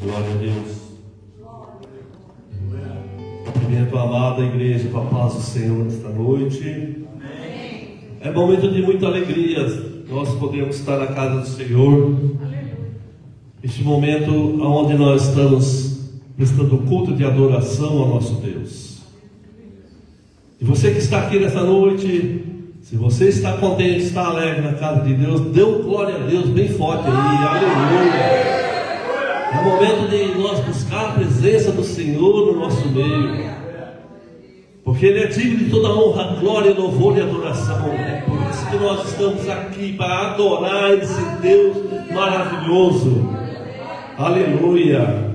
Glória a Deus. Cumprimento a amada igreja com a paz do Senhor nesta noite. É momento de muita alegria. Nós podemos estar na casa do Senhor. Este momento onde nós estamos prestando culto de adoração ao nosso Deus. E você que está aqui nesta noite, se você está contente, está alegre na casa de Deus, dê glória a Deus bem forte aí. Aleluia. É momento de nós buscar a presença do Senhor no nosso meio, porque Ele é digno de toda honra, glória, louvor e adoração. É por isso que nós estamos aqui, para adorar esse Deus maravilhoso. Aleluia.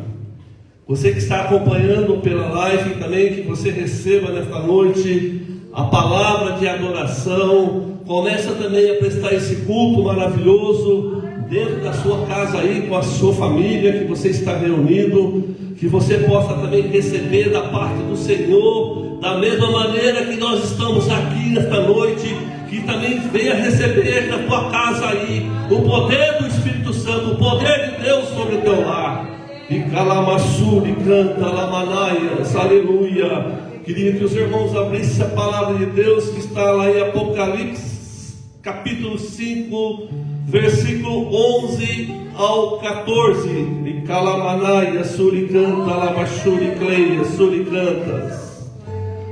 Você que está acompanhando pela live também, que você receba nesta noite a palavra de adoração. Começa também a prestar esse culto maravilhoso dentro da sua casa aí, com a sua família, que você está reunido, que você possa também receber da parte do Senhor, da mesma maneira que nós estamos aqui nesta noite, que também venha receber na tua casa aí o poder do Espírito Santo, o poder de Deus sobre o teu lar. E calamassuri canta lamanaias, aleluia. Queria que os irmãos abrissem a palavra de Deus que está lá em Apocalipse, capítulo 5, versículo 11 ao 14. E calamanaia, suricanta, lamachuri cleia, suricantas.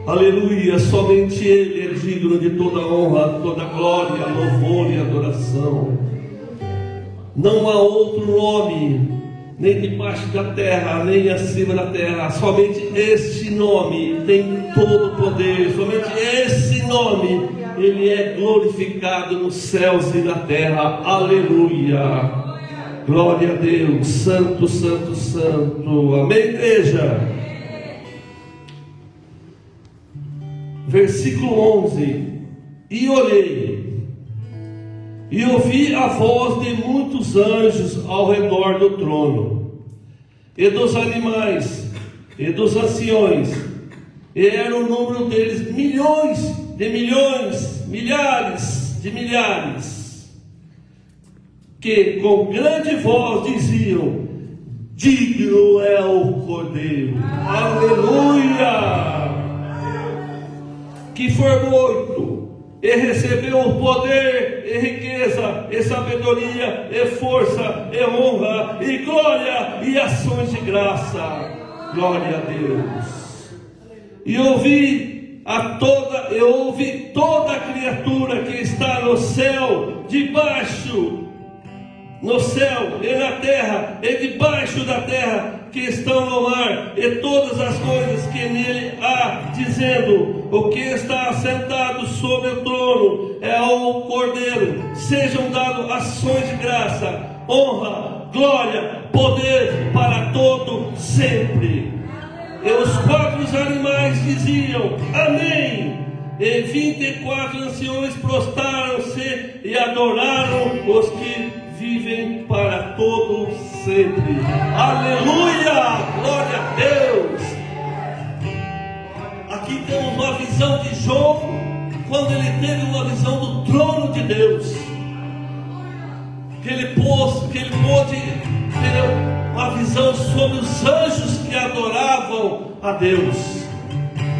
Aleluia, somente Ele é digno de toda honra, toda glória, louvor e adoração. Não há outro nome, nem debaixo da terra, nem acima da terra. Somente este nome tem todo o poder. Somente esse nome, Ele é glorificado nos céus e na terra. Aleluia. Glória a Deus. Santo, santo, santo. Amém, igreja? Versículo 11. E olhei, e ouvi a voz de muitos anjos ao redor do trono, e dos animais, e dos anciões, e era o número deles milhões de milhões, milhares de milhares, que com grande voz diziam: digno é o Cordeiro, aleluia, que foi morto, e recebeu o poder, e riqueza, e sabedoria, e força, e honra, e glória, e ações de graça. Glória a Deus. E ouvi toda a criatura que está no céu, debaixo, no céu e na terra, e debaixo da terra, que estão no mar, e todas as coisas que nele há, dizendo: o que está assentado sobre o trono é ao Cordeiro, sejam dados ações de graça, honra, glória, poder para todo sempre. E os 4 animais diziam: amém. E 24 anciões prostraram-se e adoraram os que vivem para todo sempre. Aleluia! Glória a Deus! Aqui temos uma visão de João, quando ele teve uma visão do trono de Deus, que ele pôde ter uma visão sobre os anjos que adoravam a Deus,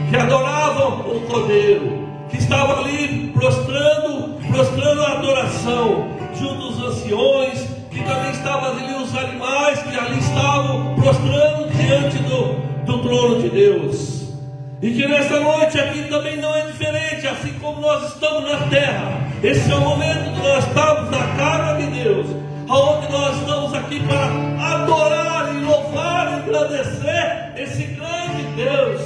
que adoravam o Cordeiro, que estavam ali prostrando a adoração, junto aos anciões, que também estavam ali os animais, que ali estavam prostrando diante do trono de Deus. E que nesta noite aqui também não é diferente, assim como nós estamos na terra. Esse é o momento que nós estamos na casa de Deus, onde nós estamos aqui para adorar e louvar e engrandecer esse grande Deus,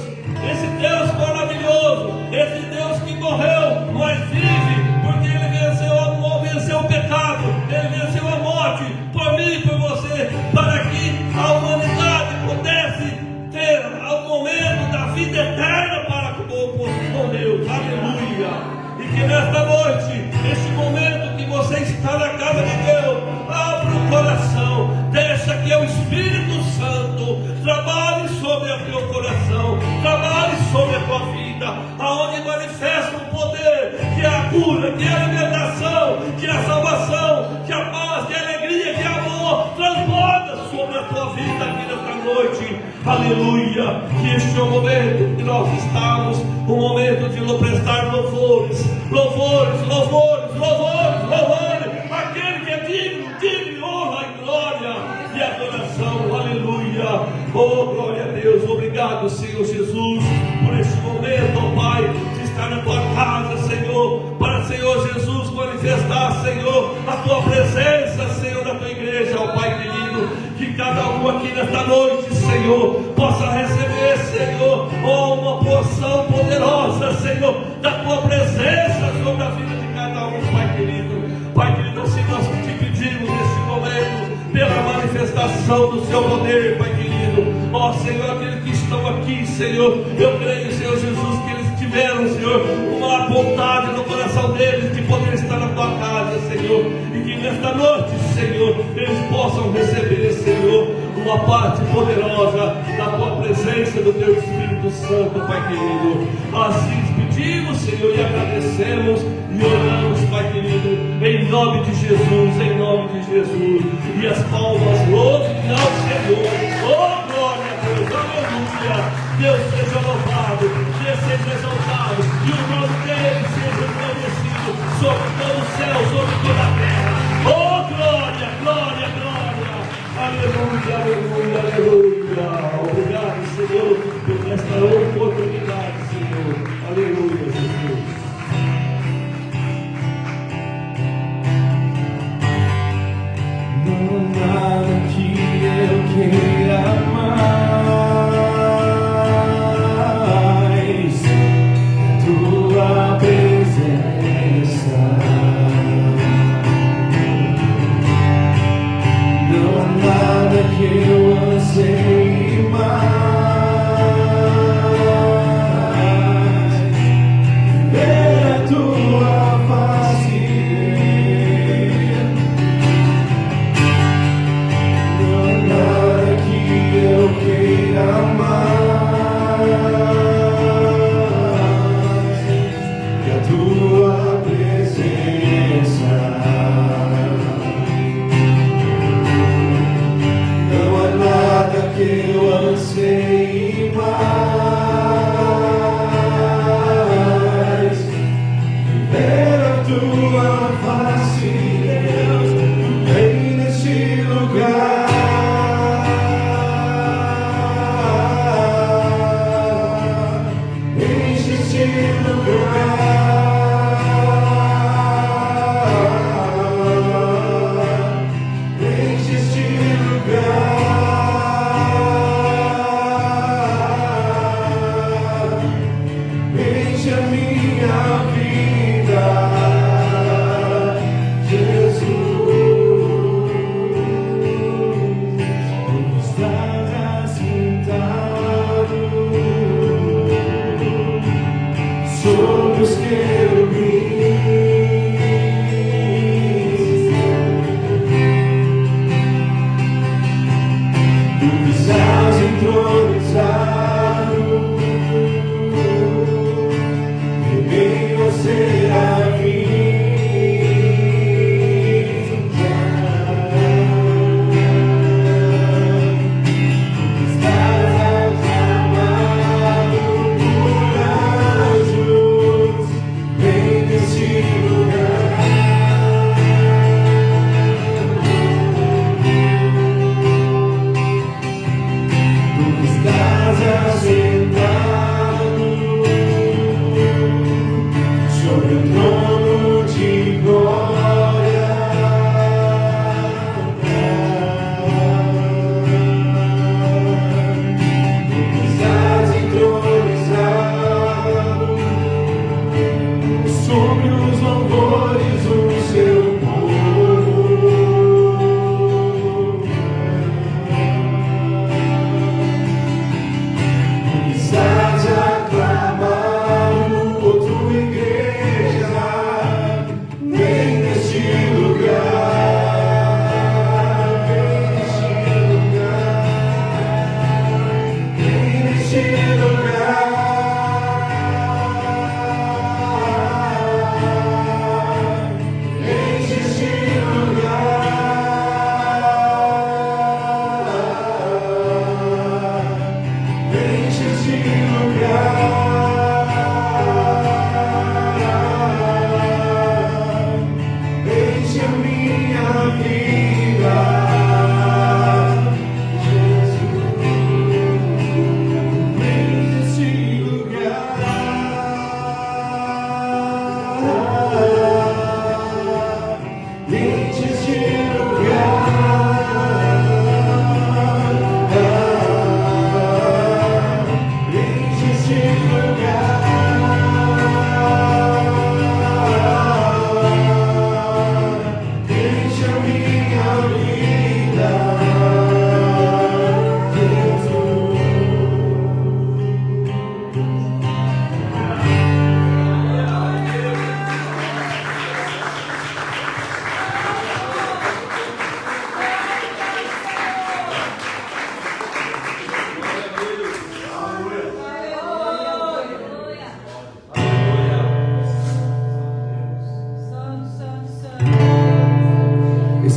esse Deus maravilhoso, esse Deus que morreu, mas vive, porque Ele venceu o pecado, Ele venceu a morte, por mim e por você, para que a humanidade pudesse ter o momento da vida eterna para com Deus. Aleluia! E que nesta noite, este momento que você está na casa de Deus, abra o coração, deixa que o Espírito Santo trabalhe sobre o teu coração, trabalhe sobre a tua vida, aonde manifesta o poder Aleluia. Que este é o momento que nós estamos, um momento de prestar louvores, louvores, louvores, louvores, louvores. Aquele que é digno, digno, honra e glória e adoração. Aleluia. Oh, glória a Deus. Obrigado, Senhor Jesus, por este momento, ó Pai, de estar na tua casa, Senhor, para, Senhor Jesus, manifestar, Senhor, a tua presença, Senhor, na tua igreja, ó Pai querido. Que cada um aqui nesta noite, Senhor, possa receber, Senhor, oh, uma porção poderosa, Senhor, da tua presença sobre a vida de cada um, Pai querido. Pai querido, assim nós te pedimos neste momento, pela manifestação do seu poder, Pai querido. Ó Senhor, aqueles que estão aqui, Senhor, eu creio, Senhor Jesus, que eles tiveram, Senhor, uma vontade no coração deles de poder estar na tua casa, Senhor, e que nesta noite, Senhor, eles possam receber, Senhor, uma parte poderosa da tua presença, do teu Espírito Santo, Pai querido. Assim pedimos, Senhor, e agradecemos e oramos, Pai querido, em nome de Jesus, em nome de Jesus. E as palmas louvem ao Senhor. Oh, glória a Deus, aleluia. Deus seja louvado, Deus seja exaltado, e o nome dele seja engrandecido sobre todo o céu, sobre toda a terra. Oh, glória, glória, glória. Aleluia, aleluia, aleluia. Obrigado, Senhor, por esta oportunidade, Senhor. Aleluia, Jesus. Não há nada que eu queira mais, tua presença. Não há nada que eu anseie mais,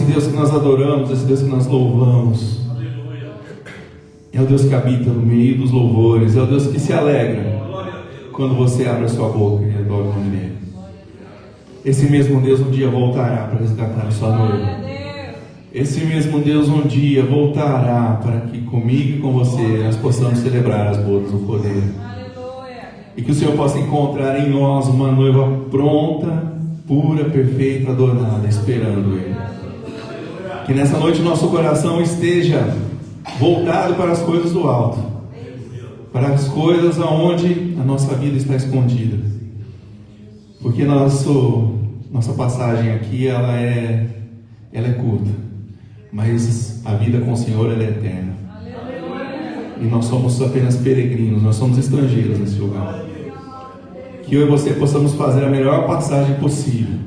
Deus que nós adoramos, esse Deus que nós louvamos, é o Deus que habita no meio dos louvores, é o Deus que se alegra quando você abre a sua boca e adora o nome dele. Esse mesmo Deus um dia voltará para resgatar a sua noiva. Esse mesmo Deus um dia voltará para que comigo e com você nós possamos celebrar as bodas do Cordeiro. E que o Senhor possa encontrar em nós uma noiva pronta, pura, perfeita, adornada, esperando Ele. Que nessa noite nosso coração esteja voltado para as coisas do alto, para as coisas aonde a nossa vida está escondida. Porque nossa passagem aqui ela é curta, mas a vida com o Senhor ela é eterna. E nós somos apenas peregrinos, nós somos estrangeiros nesse lugar. Que eu e você possamos fazer a melhor passagem possível,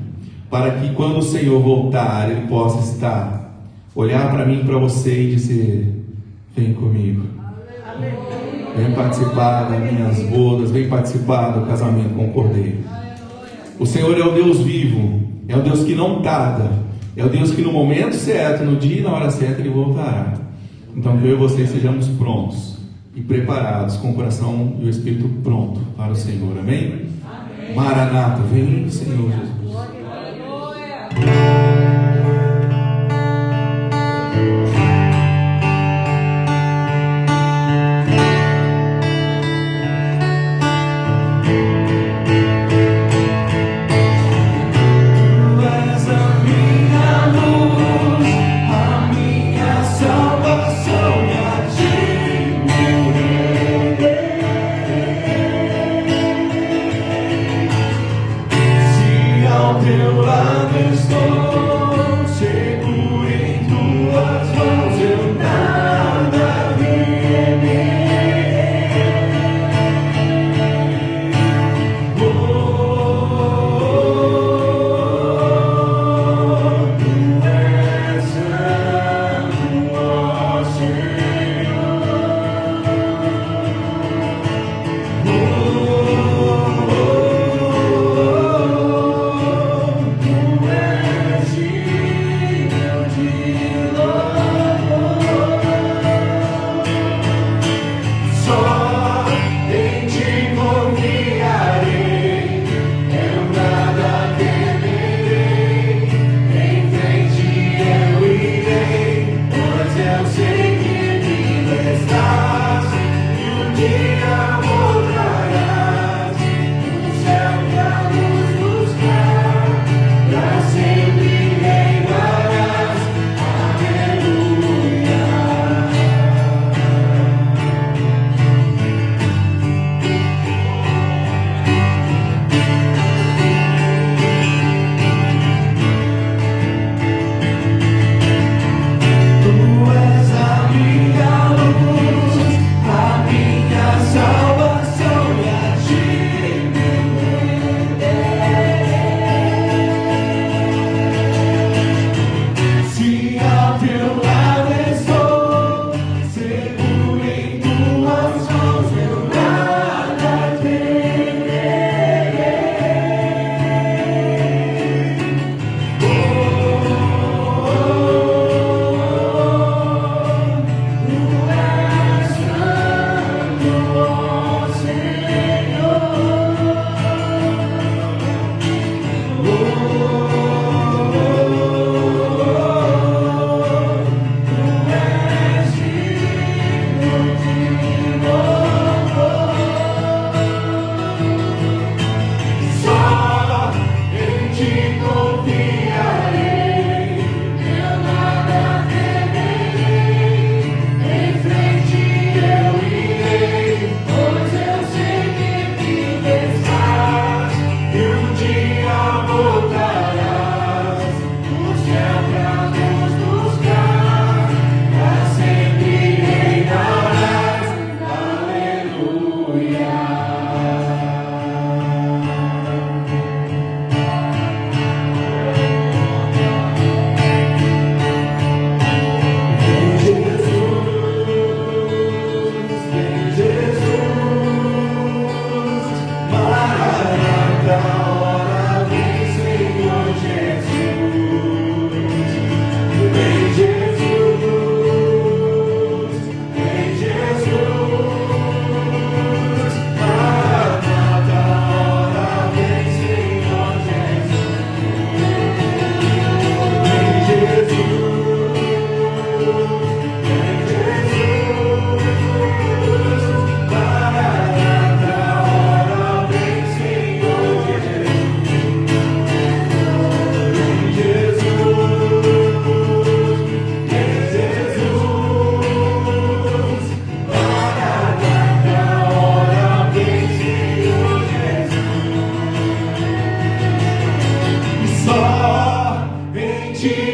para que quando o Senhor voltar, Ele possa estar, olhar para mim e para você e dizer: vem comigo, vem participar das minhas bodas, vem participar do casamento com o Cordeiro. O Senhor é o Deus vivo, é o Deus que não tarda, é o Deus que no momento certo, no dia e na hora certa, Ele voltará. Então que eu e você sejamos prontos e preparados, com o coração e o espírito pronto para o Senhor, amém? Maranata, vem Senhor Jesus. Se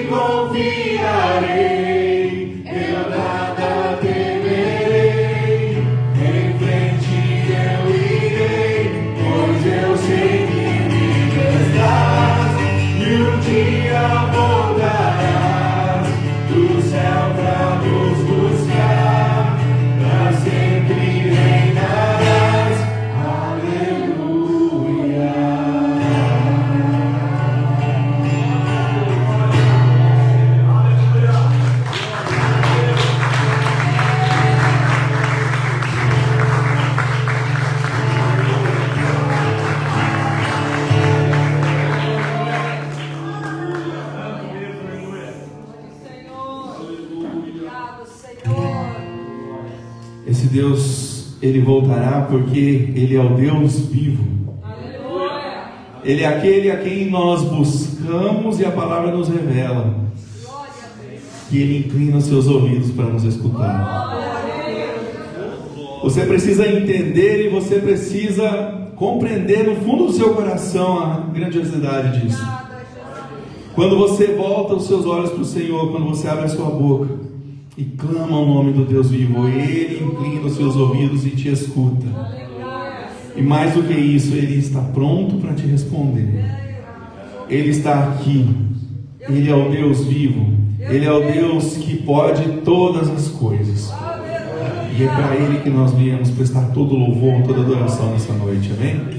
confiarei, eu nada temerei, em frente eu irei, pois eu sei que me estás, e um dia voltarás do céu pra nos buscar, pra sempre reinarás. Aleluia. Esse Deus, Ele voltará porque Ele é o Deus vivo. Aleluia. Ele é aquele a quem nós buscamos e a palavra nos revela que Ele inclina os seus ouvidos para nos escutar. Você precisa entender e você precisa compreender no fundo do seu coração a grandiosidade disso. Quando você volta os seus olhos para o Senhor, quando você abre a sua boca e clama o nome do Deus vivo, Ele inclina os seus ouvidos e te escuta. E mais do que isso, Ele está pronto para te responder. Ele está aqui. Ele é o Deus vivo. Ele é o Deus que pode todas as coisas. E é para Ele que nós viemos prestar todo louvor, toda adoração nessa noite. Amém?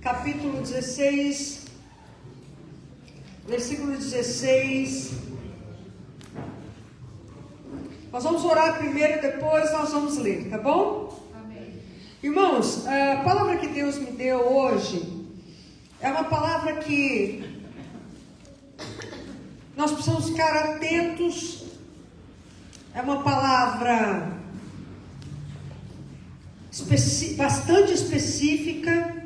Capítulo 16, versículo 16. Nós vamos orar primeiro e depois nós vamos ler, tá bom? Amém. Irmãos, a palavra que Deus me deu hoje é uma palavra que nós precisamos ficar atentos. É uma palavra bastante específica.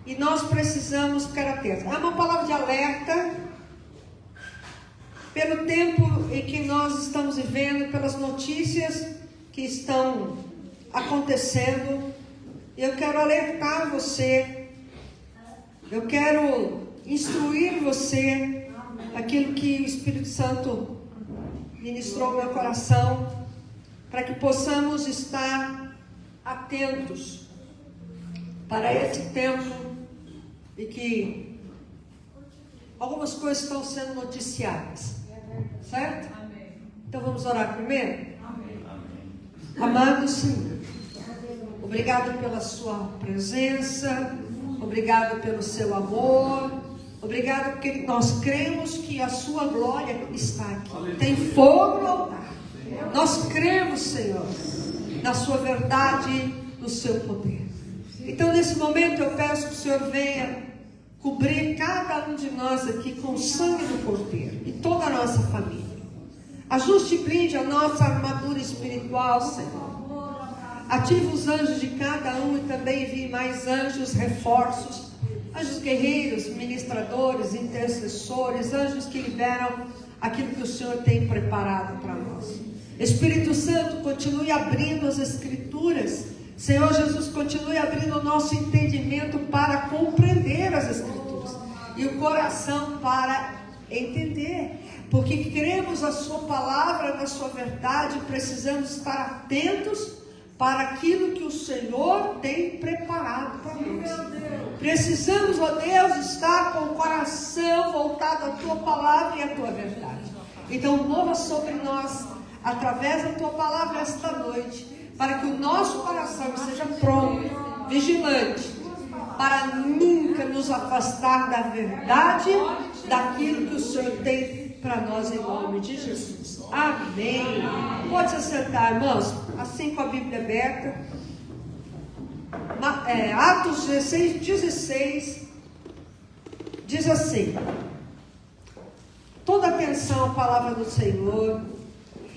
E nós precisamos ficar atentos. É uma palavra de alerta pelo tempo em que nós estamos vivendo, pelas notícias que estão acontecendo. Eu quero alertar você, eu quero instruir você, aquilo que o Espírito Santo ministrou no meu coração, para que possamos estar atentos para esse tempo e que algumas coisas estão sendo noticiadas, certo? Amém. Então vamos orar primeiro? Amém. Amado Senhor, obrigado pela sua presença, obrigado pelo seu amor, obrigado porque nós cremos que a sua glória está aqui, tem fogo no altar. Nós cremos, Senhor, na sua verdade, no seu poder. Então, nesse momento, eu peço que o Senhor venha cobrir cada um de nós aqui com o sangue do Cordeiro e toda a nossa família. Ajuste e blinde a nossa armadura espiritual, Senhor. Ative os anjos de cada um e também envie mais anjos, reforços, anjos guerreiros, ministradores, intercessores, anjos que liberam aquilo que o Senhor tem preparado para nós. Espírito Santo, continue abrindo as Escrituras. Senhor Jesus, continue abrindo o nosso entendimento para compreender as Escrituras e o coração para entender, porque cremos a sua palavra, na sua verdade, precisamos estar atentos para aquilo que o Senhor tem preparado para nós. Precisamos, ó Deus, estar com o coração voltado à tua palavra e à tua verdade. Então mova sobre nós, através da tua palavra esta noite, para que o nosso coração seja pronto, vigilante, para nunca nos afastar da verdade, daquilo que o Senhor tem para nós, em nome de Jesus. Amém. Pode se sentar, irmãos, assim com a Bíblia aberta. Atos 16 diz assim: toda atenção à palavra do Senhor.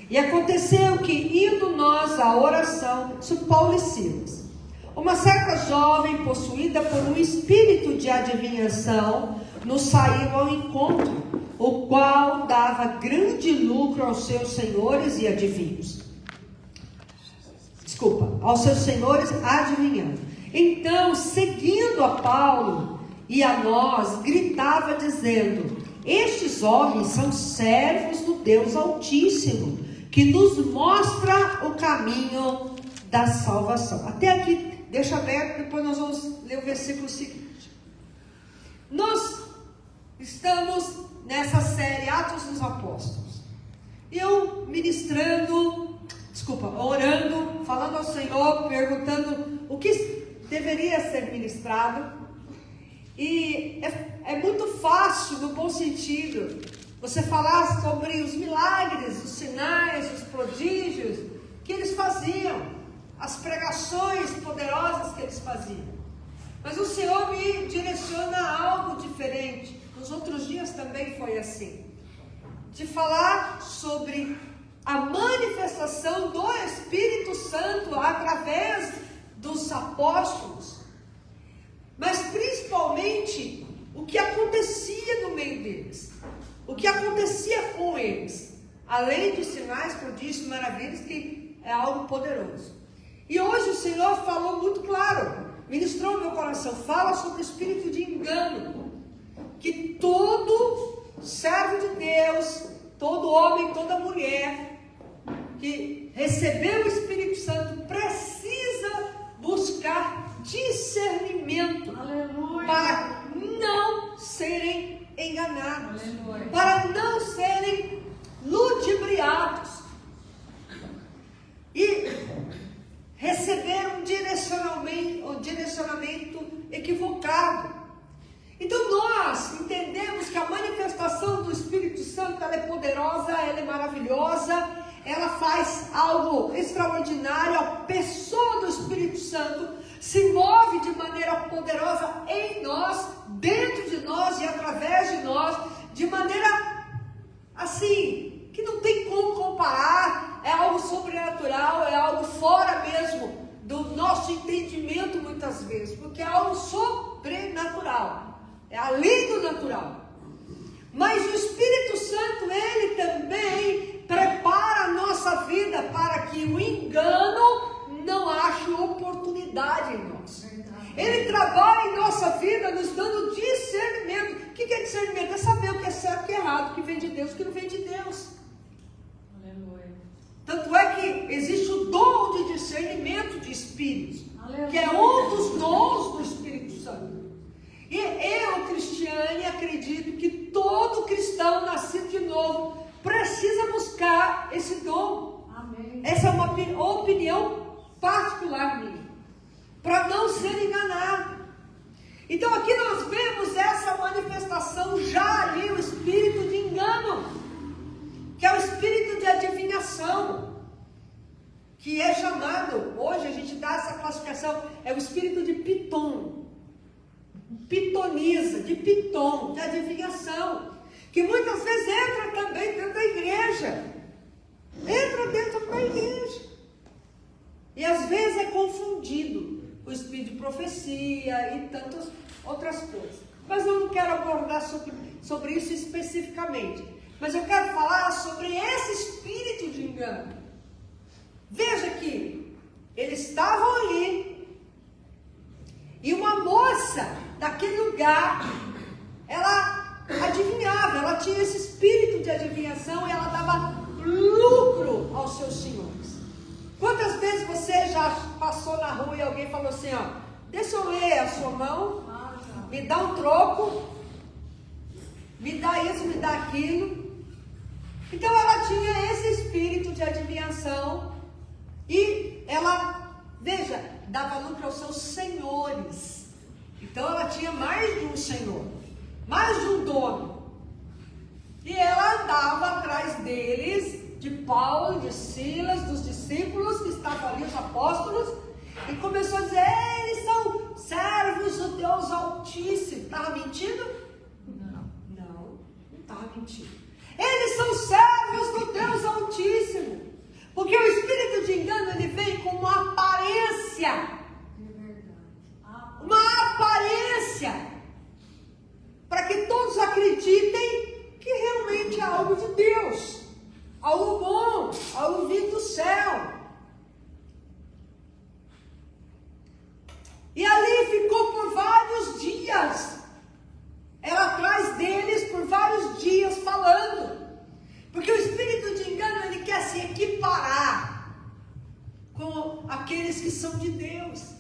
E aconteceu que, indo nós à oração, isso Paulo e Silas, uma certa jovem possuída por um espírito de adivinhação nos saiu ao encontro, o qual dava grande lucro aos seus senhores e adivinhos. Aos seus senhores adivinhando. Então, seguindo a Paulo e a nós, gritava dizendo: estes homens são servos do Deus Altíssimo, que nos mostra o caminho da salvação. Até aqui, deixa aberto, depois nós vamos ler o versículo seguinte. Nós estamos nessa série Atos dos Apóstolos. Eu orando, falando ao Senhor, perguntando o que deveria ser ministrado. E é muito fácil, no bom sentido, você falar sobre os milagres, os sinais, os prodígios que eles faziam, as pregações poderosas que eles faziam. Mas o Senhor me direciona a algo diferente. Nos outros dias também foi assim. De falar sobre a manifestação do Espírito Santo através dos apóstolos. Mas principalmente o que acontecia no meio deles. O que acontecia com eles. Além de sinais, prodígios, maravilhas, que é algo poderoso. E hoje o Senhor falou muito claro. Ministrou no meu coração. Fala sobre o espírito de engano. Que todo servo de Deus, todo homem, toda mulher que recebeu o Espírito Santo precisa buscar discernimento. Aleluia. Para não serem enganados. Aleluia. Para não serem ludibriados e receber um direcionamento equivocado. Então nós entendemos que a manifestação do Espírito Santo, ela é poderosa, ela é maravilhosa, ela faz algo extraordinário. A pessoa do Espírito Santo se move de maneira poderosa em nós, dentro de nós e através de nós, de maneira assim, que não tem como comparar. É algo sobrenatural, é algo fora mesmo do nosso entendimento muitas vezes, porque é algo sobrenatural, é além do natural. Mas o Espírito Santo, ele também prepara a nossa vida para que o engano não ache oportunidade em nós. Ele trabalha em nossa vida nos dando discernimento. O que é discernimento? É saber o que é certo e o que é errado, o que vem de Deus e o que não vem de Deus. Aleluia. Tanto é que existe o dom de discernimento de espíritos, aleluia, que é um dos dons do Espírito Santo. E eu, Cristiane, acredito que todo cristão nascido de novo precisa buscar esse dom. Amém. Essa é uma opinião particular minha, para não ser enganado. Então aqui nós vemos essa manifestação já ali, o espírito de engano, que é o espírito de adivinhação, que é chamado, hoje a gente dá essa classificação, é o espírito de piton, pitoniza, de piton, de adivinhação, que muitas vezes entra também dentro da igreja, e às vezes é confundido o espírito de profecia e tantas outras coisas. Mas eu não quero abordar sobre isso especificamente, mas eu quero falar sobre esse espírito de engano. Veja que eles estavam ali e uma moça daquele lugar, ela adivinhava, ela tinha esse espírito de adivinhação e ela dava lucro aos seus senhores. Quantas vezes você já passou na rua e alguém falou assim, ó, deixa eu ler a sua mão, me dá um troco, me dá isso, me dá aquilo. Então ela tinha esse espírito de adivinhação e ela, veja, dava lucro aos seus senhores. Então ela tinha mais de um senhor, mais de um dono. E ela andava atrás deles, de Paulo, de Silas, dos discípulos que estavam ali, os apóstolos, e começou a dizer, eles são servos do Deus Altíssimo. Estava mentindo? Não estava mentindo. Eles são servos do Deus Altíssimo. Porque o espírito de engano, ele vem com uma aparência. Uma aparência. Para que todos acreditem que realmente é algo de Deus. Algo bom, algo vindo do céu. E ali ficou por vários dias. Ela atrás deles por vários dias falando. Porque o espírito de engano, ele quer se equiparar com aqueles que são de Deus.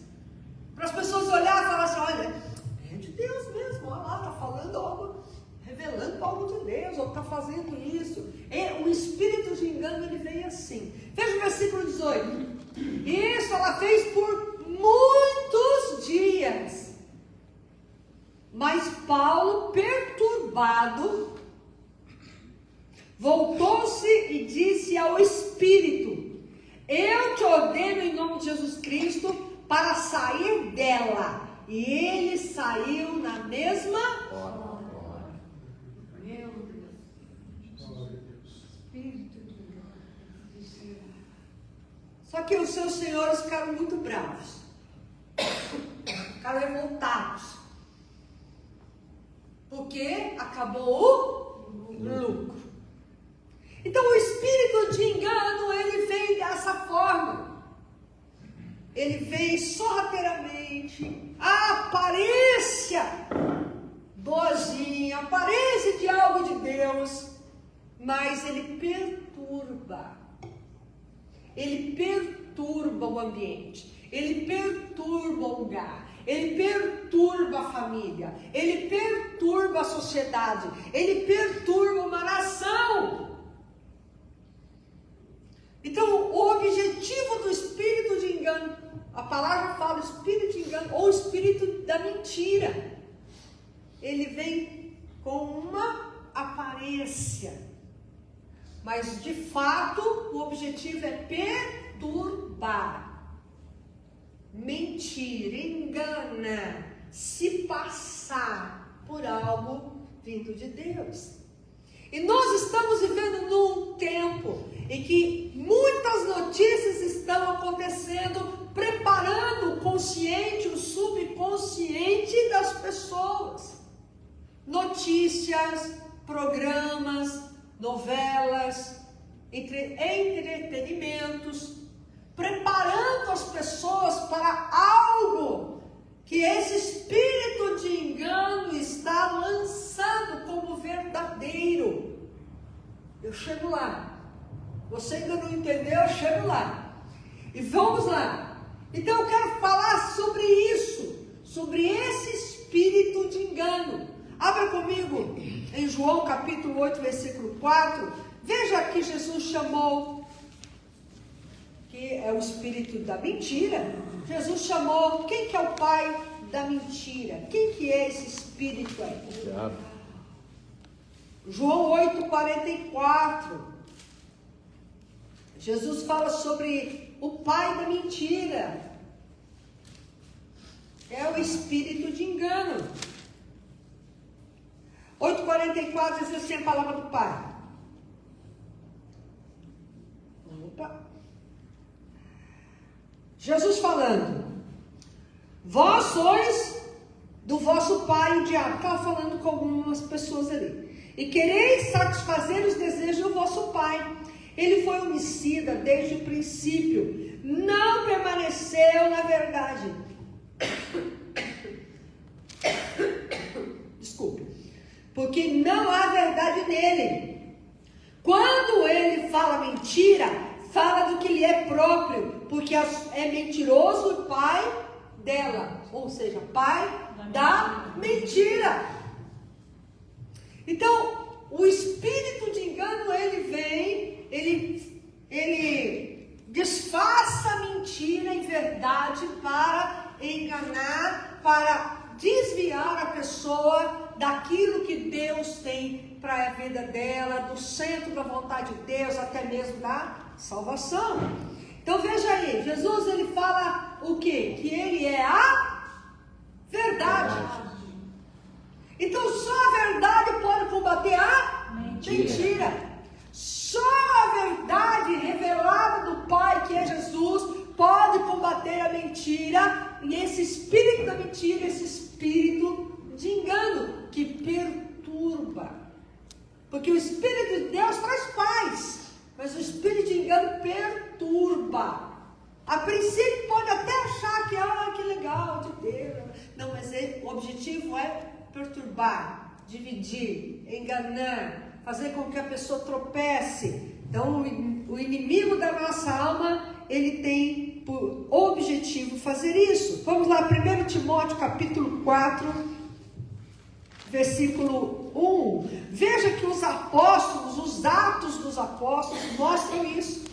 Para as pessoas olharem e falar assim, olha, é de Deus mesmo, olha lá, está falando algo, revelando algo de Deus, ou está fazendo isso. O espírito de engano, ele veio assim. Veja o versículo 18. Isso ela fez por muitos dias. Mas Paulo, perturbado, voltou-se e disse ao Espírito: eu te ordeno em nome de Jesus Cristo para sair dela. E ele saiu na mesma hora. Meu Deus. Espírito de Deus. Só que os seus senhores ficaram muito bravos. Ficaram revoltados. Porque acabou o lucro. Então o espírito de engano, ele vem dessa forma. Ele vem sorrateiramente, a aparência boazinha, aparência de algo de Deus, mas ele perturba. Ele perturba o ambiente, ele perturba o lugar, ele perturba a família, ele perturba a sociedade, ele perturba uma nação. Então, o objetivo do espírito de engano, a palavra fala espírito de engano, ou espírito da mentira, ele vem com uma aparência, mas de fato o objetivo é perturbar, mentir, engana, se passar por algo vindo de Deus. E nós estamos vivendo num tempo em que muitas notícias estão acontecendo, preparando o consciente, o subconsciente das pessoas. Notícias, programas, novelas, entretenimentos, preparando as pessoas para algo que esse espírito de engano está lançando como verdadeiro. Eu chego lá. Você ainda não entendeu? Eu chego lá. E vamos lá. Então eu quero falar sobre isso, sobre esse espírito de engano. Abra comigo em João capítulo 8, versículo 4. Veja que Jesus chamou, que é o espírito da mentira. Jesus chamou, quem que é o pai da mentira? Quem que é esse espírito aí? João 8, 44. Jesus fala sobre o pai da mentira. É o espírito de engano. 8,44 diz assim a palavra do Pai. Opa. Jesus falando: vós sois do vosso pai o diabo. Estava falando com algumas pessoas ali. E quereis satisfazer os desejos do vosso pai. Ele foi homicida desde o princípio. Não permaneceu na verdade. Desculpe. Porque não há verdade nele. Quando ele fala mentira, fala do que lhe é próprio, porque é mentiroso o pai dela, ou seja, pai da mentira. Então, o espírito de engano, ele vem, ele disfarça a mentira em verdade para enganar, para desviar a pessoa daquilo que Deus tem para a vida dela, do centro da vontade de Deus, até mesmo da salvação. Então veja aí, Jesus ele fala o quê? Que ele é a verdade. Então só a verdade pode combater a mentira. Só a verdade revelada do mentira, e esse espírito da mentira, esse espírito de engano que perturba. Porque o Espírito de Deus traz paz, mas o espírito de engano perturba. A princípio pode até achar que legal de Deus. Não, mas o objetivo é perturbar, dividir, enganar, fazer com que a pessoa tropece. Então o inimigo da nossa alma, ele tem por objetivo fazer isso. Vamos lá, 1 Timóteo capítulo 4, versículo 1. Veja que os apóstolos, os atos dos apóstolos mostram isso.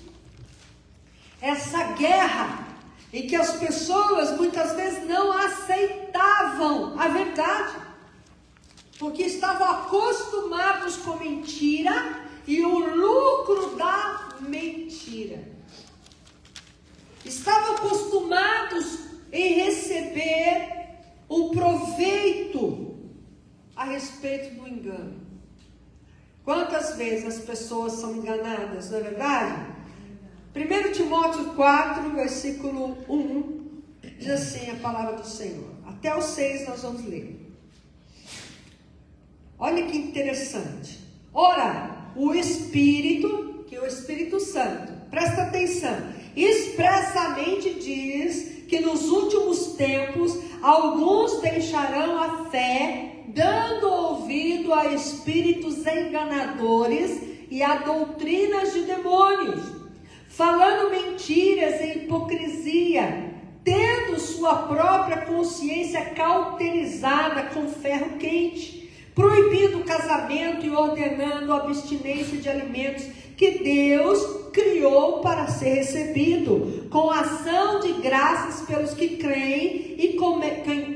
Essa guerra em que as pessoas muitas vezes não aceitavam a verdade, porque estavam acostumados com mentira e o lucro da mentira. Estavam acostumados em receber o proveito a respeito do engano. Quantas vezes as pessoas são enganadas, não é verdade? 1 Timóteo 4, versículo 1, diz assim a palavra do Senhor. Até o 6 nós vamos ler. Olha que interessante. Ora, o Espírito, que é o Espírito Santo, presta atenção, expressamente diz que nos últimos tempos alguns deixarão a fé, dando ouvido a espíritos enganadores e a doutrinas de demônios, falando mentiras e hipocrisia, tendo sua própria consciência cauterizada com ferro quente, proibindo o casamento e ordenando a abstinência de alimentos que Deus criou para ser recebido, com ação de graças pelos que creem e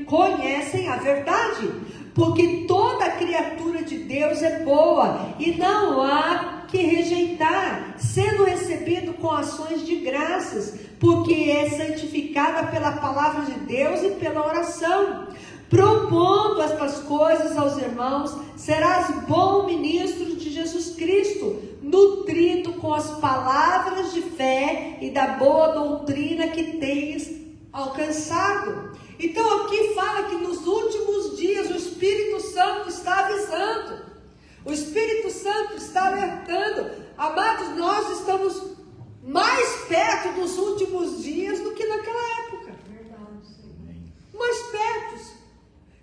conhecem a verdade, porque toda criatura de Deus é boa e não há que rejeitar, sendo recebido com ações de graças, porque é santificada pela palavra de Deus e pela oração. Propondo estas coisas aos irmãos, serás bom ministro de Jesus Cristo, nutrido com as palavras de fé e da boa doutrina que tens alcançado. Então aqui fala que nos últimos dias o Espírito Santo está avisando, o Espírito Santo está alertando. Amados, nós estamos mais perto dos últimos dias do que naquela época. Mais perto.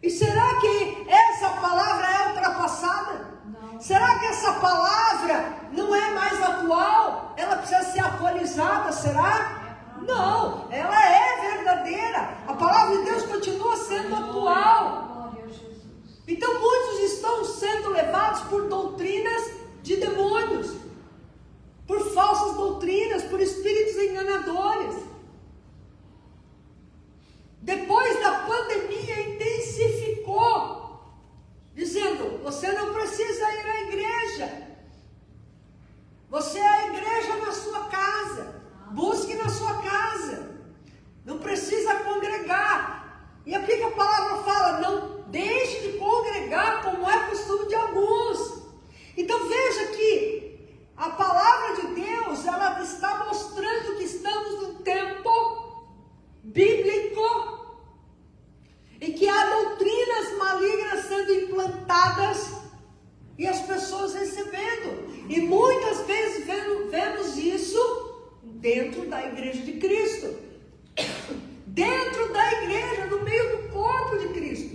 E será que essa palavra é ultrapassada? Não. Será que essa palavra não é mais atual? Ela precisa ser atualizada, será? Não, ela é verdadeira. A palavra de Deus continua sendo atual. Então muitos estão sendo levados por doutrinas de demônios, por falsas doutrinas, por espíritos enganadores. Depois da pandemia intensificou, dizendo, você não precisa ir à igreja, você é a igreja na sua casa, busque na sua casa, não precisa congregar. E aqui que a palavra fala, não deixe de congregar como é costume de alguns. Então veja que a palavra de Deus, ela está mostrando que estamos num tempo bíblico e que há doutrinas malignas sendo implantadas e as pessoas recebendo. E muitas vezes vemos isso dentro da igreja de Cristo, dentro da igreja, no meio do corpo de Cristo.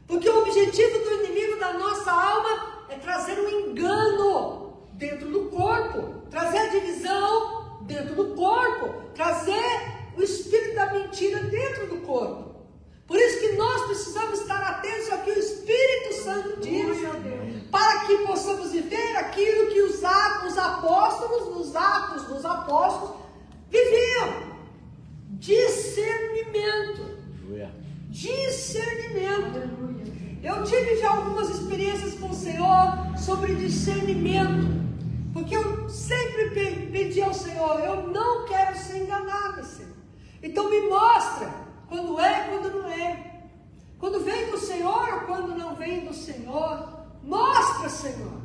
Porque o objetivo do inimigo da nossa alma é trazer um engano dentro do corpo, trazer a divisão dentro do corpo, trazer o espírito da mentira dentro do corpo. Por isso que nós precisamos estar atentos ao que o Espírito Santo diz, para que possamos viver aquilo que os apóstolos, nos Atos dos Apóstolos, viviam. Discernimento. Discernimento. Eu tive já algumas experiências com o Senhor sobre discernimento, porque eu sempre pedi ao Senhor, eu não quero ser enganada, Senhor. Então me mostra quando é e quando não é, quando vem do Senhor ou quando não vem do Senhor. Mostra, Senhor.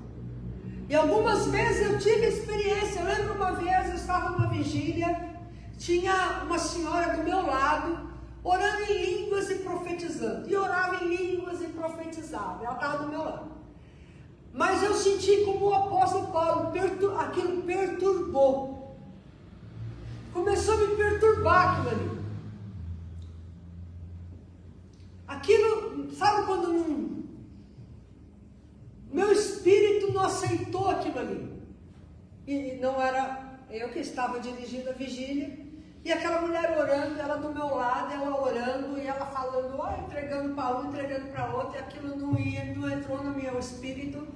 E algumas vezes eu tive experiência. Eu lembro uma vez, eu estava numa vigília, tinha uma senhora do meu lado, orando em línguas e profetizando. E orava em línguas e profetizava. Ela estava do meu lado. Mas eu senti como o apóstolo Paulo, aquilo perturbou. Começou a me perturbar aquilo ali. Aquilo, sabe quando meu espírito não aceitou aquilo ali. E não era eu que estava dirigindo a vigília. E aquela mulher orando, ela do meu lado, ela orando, e ela falando, entregando para um, entregando para outro, e aquilo não entrou no meu espírito.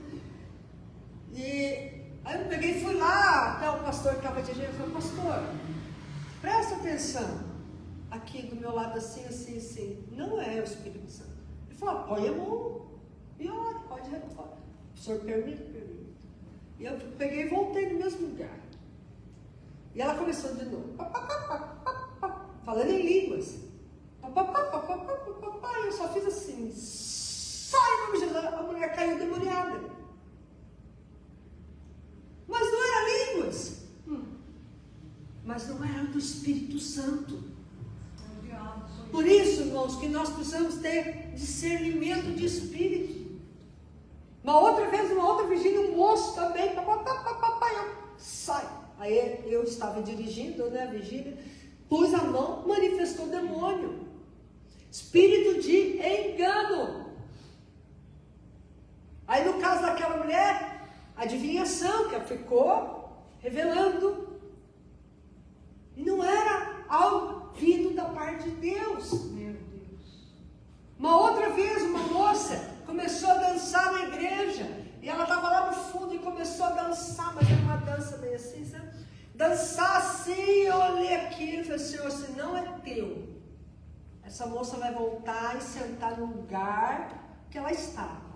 E aí eu peguei e fui lá, até o pastor que estava dirigindo, eu falei, pastor, presta atenção, aqui do meu lado assim, assim, assim, não é o Espírito Santo. Ele falou, põe a mão e ora, pode reparar. O senhor permite? E eu peguei e voltei no mesmo lugar. E ela começou de novo, falando em línguas. E eu só fiz assim, sai, em nome de Jesus. A mulher caiu demoniada. Mas não era línguas. Mas não era do Espírito Santo. Por isso, irmãos, que nós precisamos ter discernimento de espírito. Uma outra vez, uma outra vigília, um moço também, sai. Aí eu estava dirigindo, né, a vigília, pus a mão, manifestou o demônio. Espírito de engano. Aí no caso daquela mulher, adivinhação, que ela ficou revelando. E não era algo vindo da parte de Deus. Meu Deus. Uma outra vez, uma moça começou a dançar na igreja. E ela estava lá no fundo e começou a dançar, mas era uma dança meio assim, sabe? Dançar assim, eu olhei aquilo e falei, Senhor, se não é teu, essa moça vai voltar e sentar no lugar que ela estava.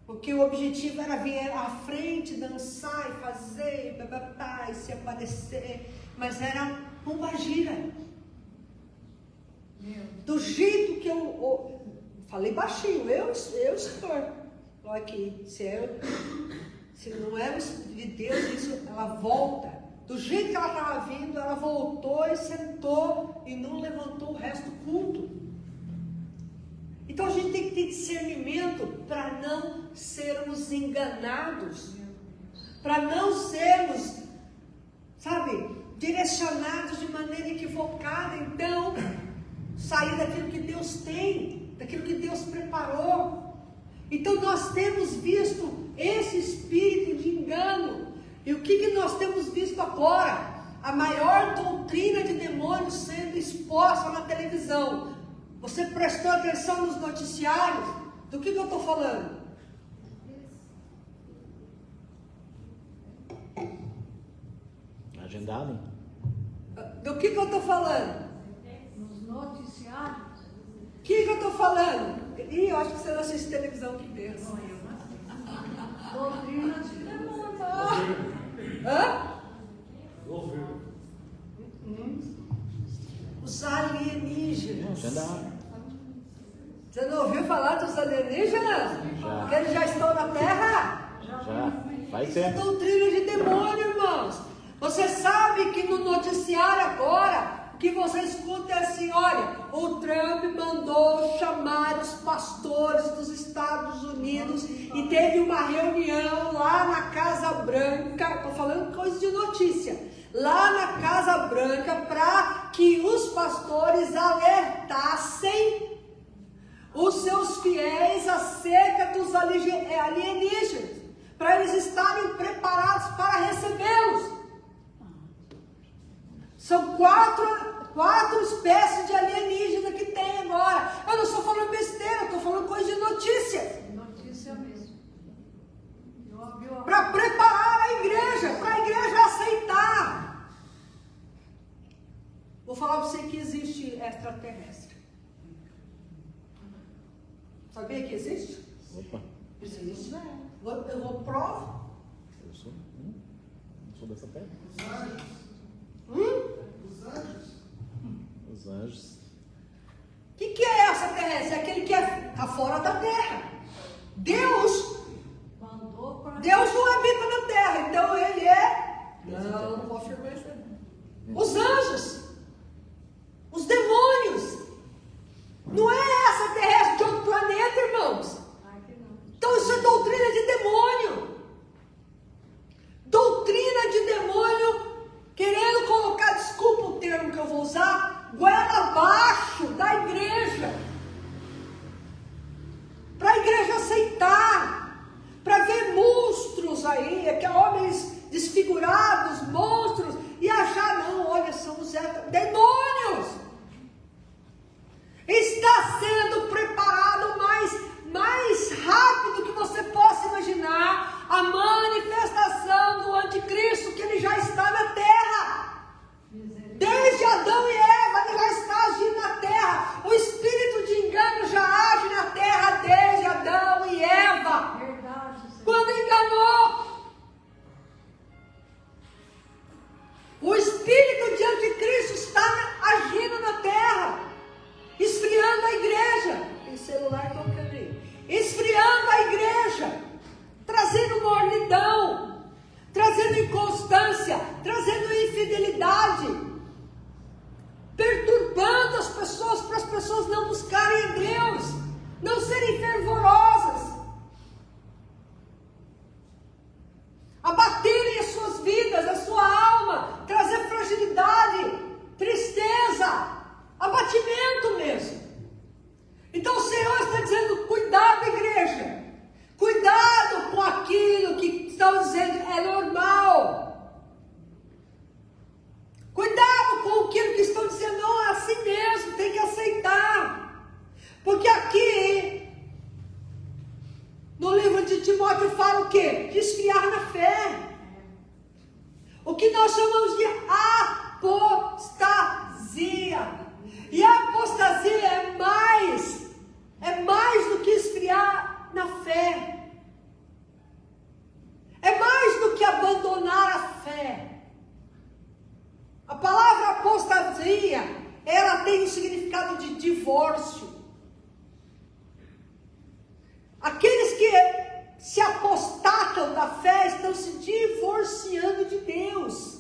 Porque o objetivo era vir à frente, dançar e fazer, e se aparecer, mas era pombagira. Do jeito que eu falei baixinho, eu senhor, olha aqui, se não é de Deus, isso, ela volta. Do jeito que ela estava vindo, ela voltou e sentou e não levantou o resto do culto. Então a gente tem que ter discernimento para não sermos enganados, para não sermos, sabe, direcionados de maneira equivocada. Então, sair daquilo que Deus tem, daquilo que Deus preparou. Então nós temos visto esse espírito de engano. E o que nós temos visto agora? A maior doutrina de demônios sendo exposta na televisão. Você prestou atenção nos noticiários? Do que eu estou falando? Agendado? Do que eu estou falando? Nos noticiários. O que eu estou falando? Ih, eu acho que você não assiste televisão que pensa. Doutrina de demônio. Hã? Os alienígenas. Agendado. Você não ouviu falar dos alienígenas? Já. Que eles já estão na Terra? Já. Faz Isso é tempo. doutrina de demônio, irmãos. Você sabe que no noticiário agora, o que você escuta é assim, olha, o Trump mandou chamar os pastores dos Estados Unidos e teve uma reunião lá na Casa Branca, estou falando coisa de notícia, lá na Casa Branca, para que os pastores alertassem os seus fiéis acerca dos alienígenas, para eles estarem preparados para recebê-los. São quatro espécies de alienígena que tem agora. Eu não estou falando besteira, eu estou falando coisa de notícia. Notícia mesmo. Para preparar a igreja, para a igreja aceitar. Vou falar para você que existe extraterrestre. Sabia que existe? Opa. Existe. Eu vou provar. Eu sou. Não sou dessa terra. Os anjos. O que é extraterrestre? É aquele que está fora da terra. Deus Mandou para. não habita na terra, então ele é. Não vou os anjos, os demônios. Não é extraterrestre de outro planeta, irmãos. Então isso é doutrina de demônio. Doutrina de demônio, querendo colocar, desculpa o termo que eu vou usar, goela abaixo da igreja. Para a igreja aceitar, para ver monstros aí, que homens desfigurados, monstros, e achar, não, olha, são os demônios. Está sendo preparado mais rápido que você possa imaginar a manifestação do anticristo, que ele já está na terra. Desde Adão e Eva, ele já está agindo na terra. O espírito de engano já age na terra desde Adão e Eva. Verdade, Senhor. Quando enganou, o espírito de anticristo está agindo na terra, esfriando a igreja. Tem celular tocando aí. Esfriando a igreja, trazendo mornidão, trazendo inconstância, trazendo infidelidade, perturbando as pessoas, para as pessoas não buscarem a Deus, não serem fervorosas, abaterem as suas vidas, a sua alma, trazer fragilidade, tristeza, abatimento mesmo. Então o Senhor está dizendo, cuidado, igreja, cuidado com aquilo que estão dizendo é normal, cuidado com aquilo que estão dizendo, não, é assim mesmo, tem que aceitar, porque aqui no livro de Timóteo fala o quê? De esfriar na fé, o que nós chamamos de apostasia. E a apostasia é mais do que esfriar na fé. É mais do que abandonar a fé. A palavra apostasia, ela tem o significado de divórcio. Aqueles que se apostatam da fé estão se divorciando de Deus.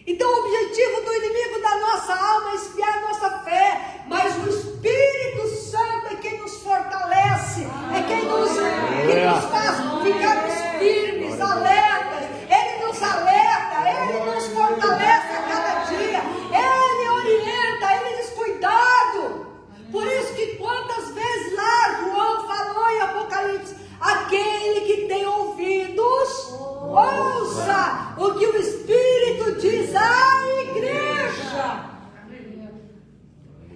Então o objetivo do inimigo da nossa alma é esfriar a nossa fé, mas o Espírito Santo é quem nos fortalece, é quem nos faz ficarmos firmes, alertas. Ele nos alerta, Ele nos fortalece a cada dia, Ele orienta, Ele diz cuidado. Por isso que quantas vezes lá João falou em Apocalipse, aquele que tem ouvidos, ouça o que o Espírito diz à igreja.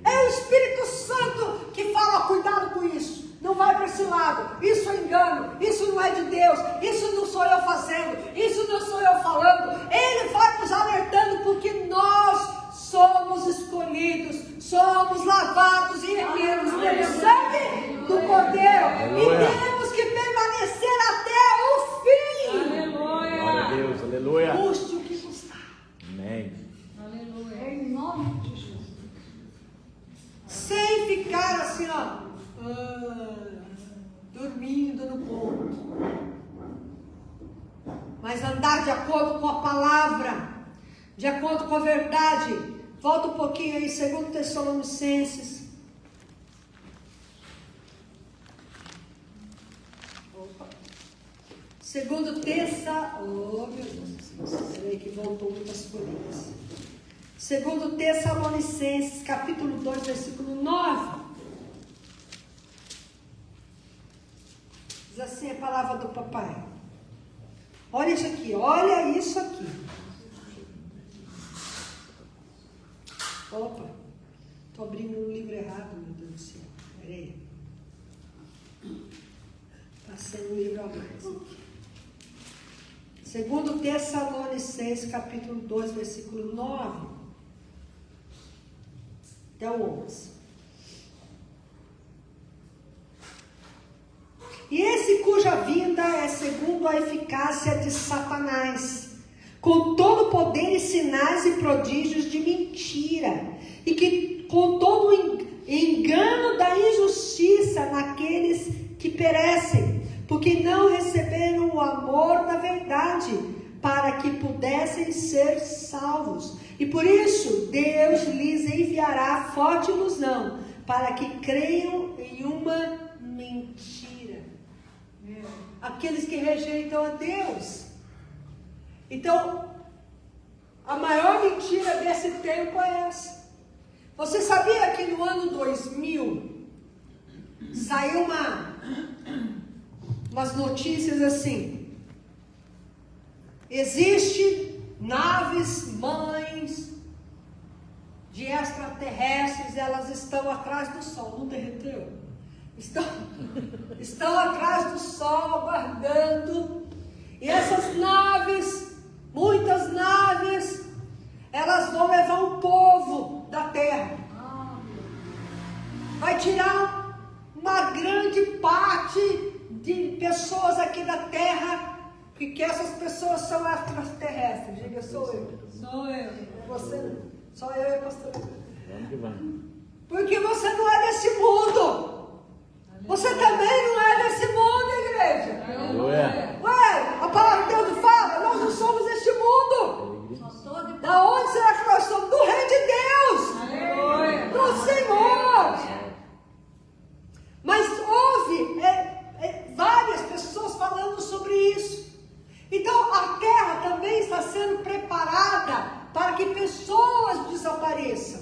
É o Espírito Santo que fala, cuidado com isso, não vai para esse lado, isso é engano, isso não é de Deus, isso não sou eu fazendo, isso não sou eu falando. Ele vai nos alertando porque nós somos escolhidos, somos lavados e remidos pelo sangue do Cordeiro, e temos que permanecer até o fim. Glória a Deus, aleluia. Custe o que custar. Amém. Aleluia. Em nome de Jesus. Sem ficar assim, ó, dormindo no ponto. Mas andar de acordo com a palavra, de acordo com a verdade. Volta um pouquinho aí, 2 Tessalonicenses. Opa. 2 oh meu Deus, peraí que voltou muitas folhinhas. 2 Tessalonicenses, capítulo 2, versículo 9. Diz assim a palavra do papai. Olha isso aqui, olha isso aqui. Opa, estou abrindo um livro errado, meu Deus do céu. Peraí. Passei um livro a mais aqui. 2 Tessalonicenses, capítulo 2, versículo 9 até o 11. E esse cuja vinda é segundo a eficácia de Satanás, com todo poder e sinais e prodígios de mentira, e que com todo o engano da injustiça naqueles que perecem, porque não receberam o amor da verdade, para que pudessem ser salvos. E por isso Deus lhes enviará forte ilusão, para que creiam em uma mentira. Aqueles que rejeitam a Deus. Então, a maior mentira desse tempo é essa. Você sabia que no ano 2000 saiu umas notícias assim: existe naves mães de extraterrestres, elas estão atrás do Sol, não derreteu? Estão atrás do Sol, aguardando, e essas naves, muitas naves, elas vão levar o povo da terra, vai tirar uma grande parte de pessoas aqui da terra, porque essas pessoas são extraterrestres. Diga, sou eu. Sou eu. Você não. Só eu e a pastora. Vamos que vamos. Porque você não é desse mundo. Você também não é desse mundo, igreja. Aleluia. Ué, a palavra de Deus fala, nós não somos deste mundo. Só sou de Da onde será que nós somos? Do Rei de Deus. Aleluia. Do Senhor. Mas houve várias pessoas falando sobre isso. Então a terra também está sendo preparada para que pessoas desapareçam.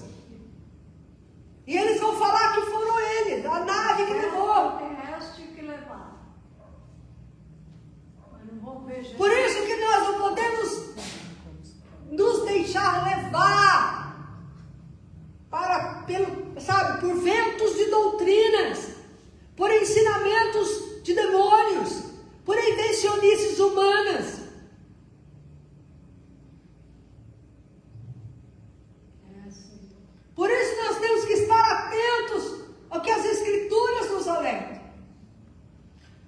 E eles vão falar que foram eles, a nave que levou. Terrestre que levar. Mas não vou ver gente. Por isso que nós não podemos nos deixar levar por ventos de doutrinas, por ensinamentos de demônios, por invencionices humanas. Por isso nós temos que estar atentos ao que as Escrituras nos alertam.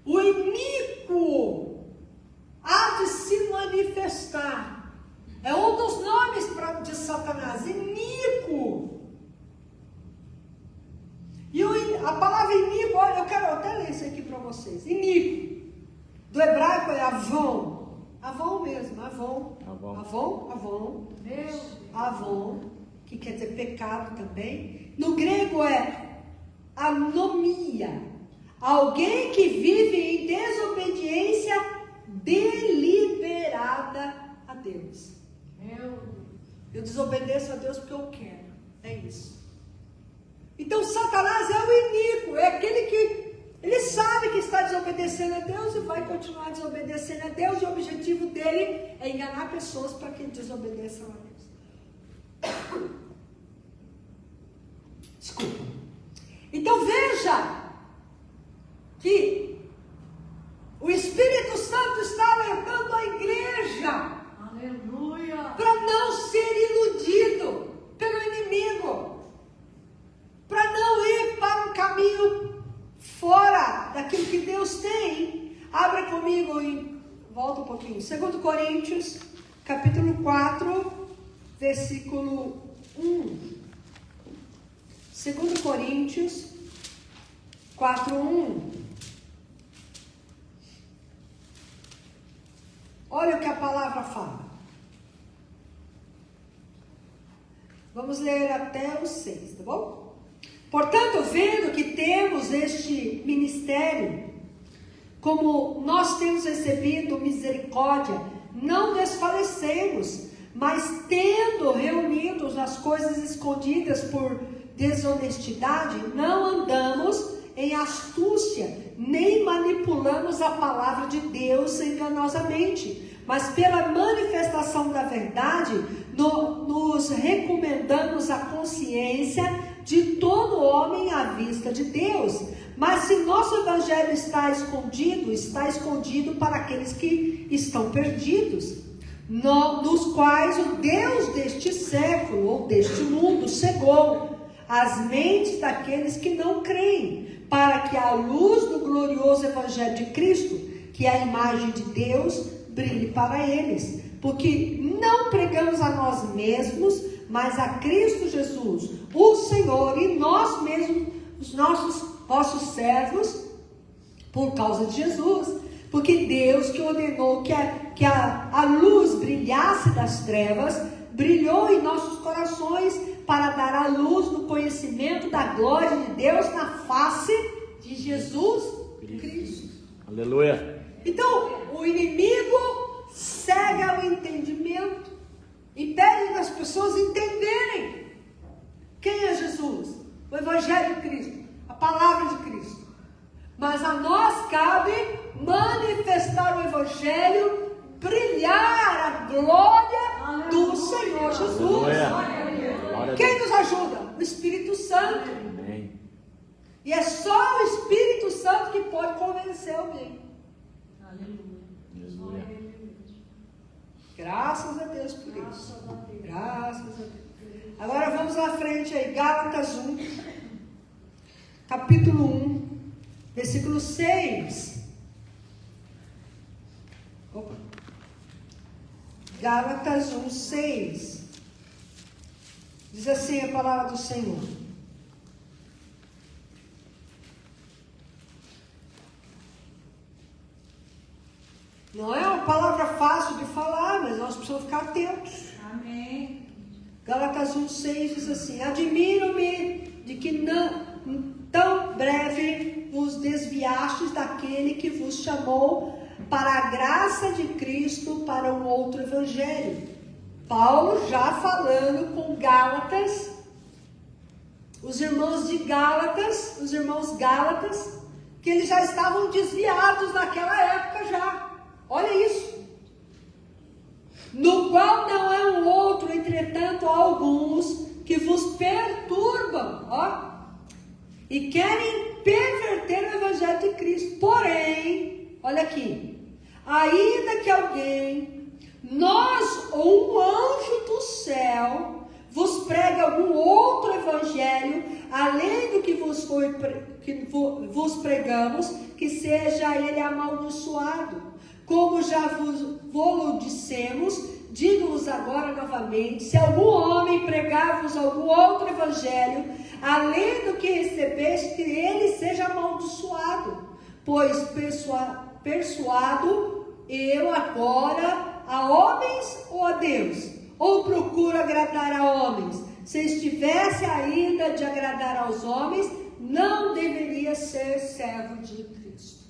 O iníquo há de se manifestar. É um dos nomes de Satanás, iníquo. E a palavra iníquo, olha, eu quero até ler isso aqui para vocês. Iníquo, do hebraico é avon. Avon mesmo, avon. Avon. Avon, que quer dizer pecado também. No grego é anomia. Alguém que vive em desobediência deliberada a Deus. Eu desobedeço a Deus porque eu quero. É isso. Então Satanás é o iníquo, é aquele que ele sabe que está desobedecendo a Deus e vai continuar desobedecendo a Deus, e o objetivo dele é enganar pessoas para que desobedeçam a Deus. Desculpa. Então veja que o Espírito Santo está alertando a igreja. Aleluia. Para não ser iludido pelo inimigo, para não ir para um caminho fora daquilo que Deus tem. Abra comigo volta um pouquinho, 2 Coríntios, capítulo 4, versículo 1. 2 Coríntios 4, 1. Olha o que a palavra fala. Vamos ler até o 6, tá bom? Portanto, vendo que temos este ministério, como nós temos recebido misericórdia, não desfalecemos, mas tendo reunidos as coisas escondidas por desonestidade, não andamos em astúcia, nem manipulamos a palavra de Deus enganosamente, mas pela manifestação da verdade, nos recomendamos a consciência de todo homem à vista de Deus. Mas se nosso evangelho está escondido para aqueles que estão perdidos, nos quais o Deus deste século ou deste mundo cegou as mentes daqueles que não creem, para que a luz do glorioso evangelho de Cristo, que é a imagem de Deus, brilhe para eles. Porque não pregamos a nós mesmos, mas a Cristo Jesus, o Senhor, e nós mesmos, os vossos servos, por causa de Jesus. Porque Deus que ordenou que que a luz brilhasse das trevas, brilhou em nossos corações para dar a luz do conhecimento da glória de Deus na face de Jesus Cristo. Aleluia. Então, o inimigo cega o entendimento, impede as pessoas entenderem quem é Jesus, o Evangelho de Cristo, a palavra de Cristo. Mas a nós cabe manifestar o Evangelho, brilhar a glória do Senhor Jesus. Aleluia. Quem nos ajuda? O Espírito Santo. Amém. E é só o Espírito Santo que pode convencer alguém. Aleluia. Graças a Deus por isso. Graças a Deus. Agora vamos à frente aí. Gálatas 1, capítulo 1, versículo 6. Opa. Gálatas 1, 6. Diz assim a palavra do Senhor. Não é uma palavra fácil de falar, mas nós precisamos ficar atentos. Amém. Gálatas 1,6 diz assim: admiro-me de que não tão breve vos desviastes daquele que vos chamou para a graça de Cristo para um outro evangelho. Paulo já falando com Gálatas, os irmãos Gálatas, que eles já estavam desviados naquela época já. Olha isso. No qual não é um outro, entretanto, há alguns que vos perturbam, e querem perverter o evangelho de Cristo. Porém, olha aqui, ainda que alguém, nós ou um anjo do céu, vos pregue algum outro evangelho, além do que vos pregamos, que seja ele amaldiçoado. Como já vos dissemos, digo-vos agora novamente: se algum homem pregar-vos algum outro evangelho, além do que recebeste, que ele seja amaldiçoado. Pois persuado eu agora a homens ou a Deus? Ou procuro agradar a homens? Se estivesse ainda de agradar aos homens, não deveria ser servo de Cristo.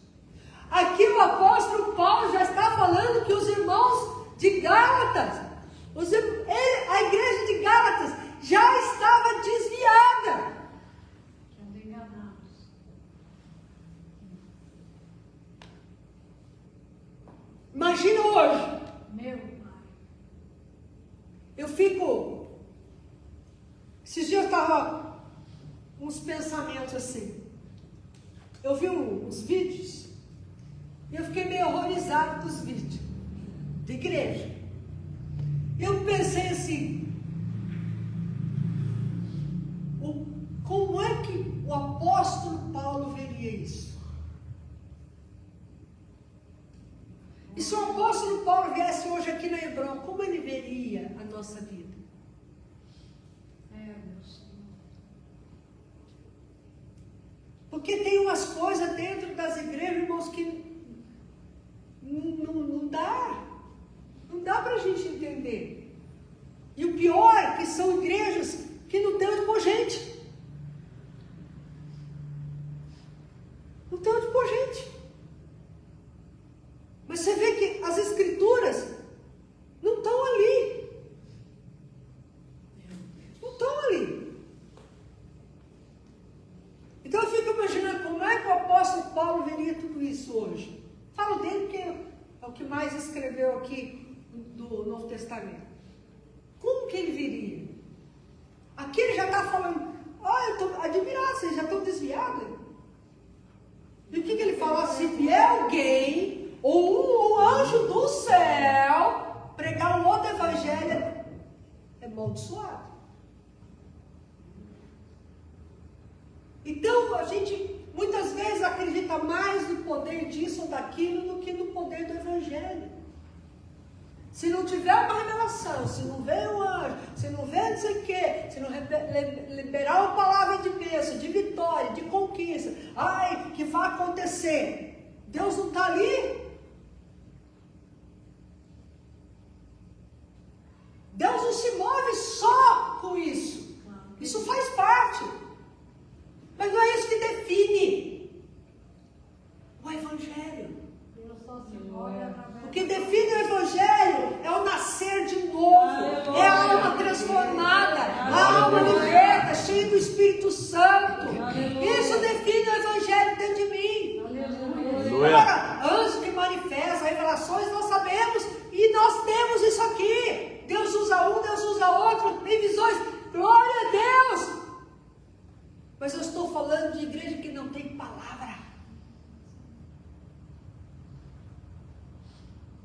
Aqui o apóstolo Paulo já está falando que os irmãos de Gálatas, a igreja de Gálatas já estava desviada. Imagina hoje. Meu pai. Eu fico. Esses dias eu estava uns pensamentos assim. Eu vi uns vídeos. E eu fiquei meio horrorizado com os vídeos de igreja. Eu pensei assim: como é que o apóstolo Paulo veria isso? E se o apóstolo Paulo viesse hoje aqui na Hebron, como ele veria a nossa vida? Porque tem umas coisas dentro das igrejas, irmãos, que não dá para a gente entender. E o pior é que são igrejas que não tem onde pôr gente. Não tem onde pôr gente. Mas você vê que as escrituras não estão ali. Não estão ali. Então eu fico imaginando como é que o apóstolo Paulo veria tudo isso hoje. Falo dele porque é o que mais escreveu aqui do Novo Testamento. Como que ele viria? Aqui ele já está falando: eu estou admirado, vocês já estão desviados. E o que ele fala? Se vier alguém ou um anjo do céu pregar um outro evangelho, é amaldiçoado. Então a gente muitas vezes acredita mais no poder disso ou daquilo do que no poder do evangelho. Se não tiver uma revelação, se não vê um anjo, se não vê não sei o quê, se não liberar uma palavra de bênção, de vitória, de conquista, que vai acontecer, Deus não está ali. não se move só com isso. Isso faz parte. Mas não é isso que define o Evangelho. Deus só se move através O que define o Evangelho é o nascer de novo, é a alma transformada, a alma liberta, cheia do Espírito Santo. Isso define o Evangelho dentro de mim. Aleluia. Agora, anjos que manifestam, revelações, nós sabemos e nós temos isso aqui. Deus usa um, Deus usa outro, tem visões. Glória a Deus! Mas eu estou falando de igreja que não tem palavra.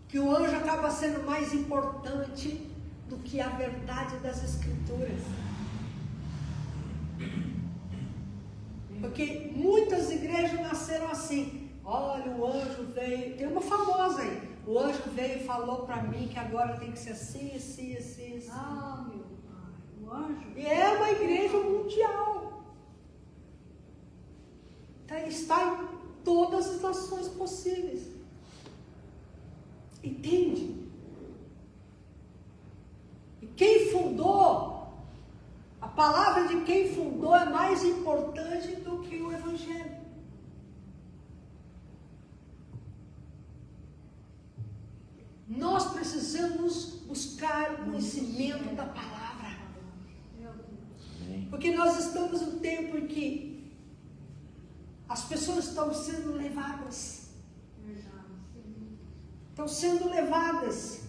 Que o anjo acaba sendo mais importante do que a verdade das Escrituras. Porque muitas igrejas nasceram assim. Olha, o anjo veio. Tem uma famosa aí. O anjo veio e falou para mim que agora tem que ser assim, assim, assim, assim. Ah, meu pai. O anjo. E é uma igreja mundial. Então, está em todas as nações possíveis. Entende? E quem fundou, a palavra de quem fundou é mais importante do que o Evangelho. Nós precisamos buscar o conhecimento da palavra. Porque nós estamos num tempo em que as pessoas estão sendo levadas. Estão sendo levadas.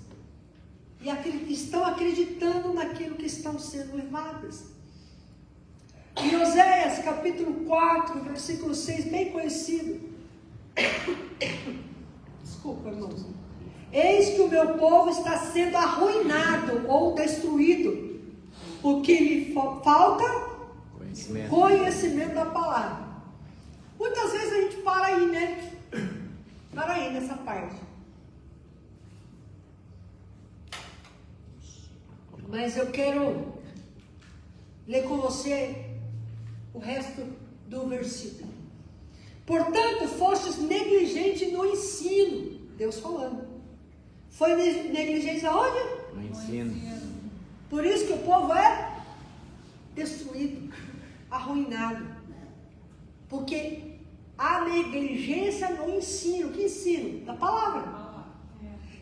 E estão acreditando naquilo que estão sendo levadas. Em Oséias capítulo 4, versículo 6, bem conhecido. Desculpa, irmãos. Eis que o meu povo está sendo arruinado ou destruído, porque lhe falta conhecimento da palavra. Muitas vezes a gente para aí, né? Para aí nessa parte. Mas eu quero ler com você o resto do versículo. Portanto, fostes negligente no ensino. Deus falando. Foi negligência aonde? No ensino. Por isso que o povo é destruído, arruinado. Porque há negligência no ensino. Que ensino? Da palavra.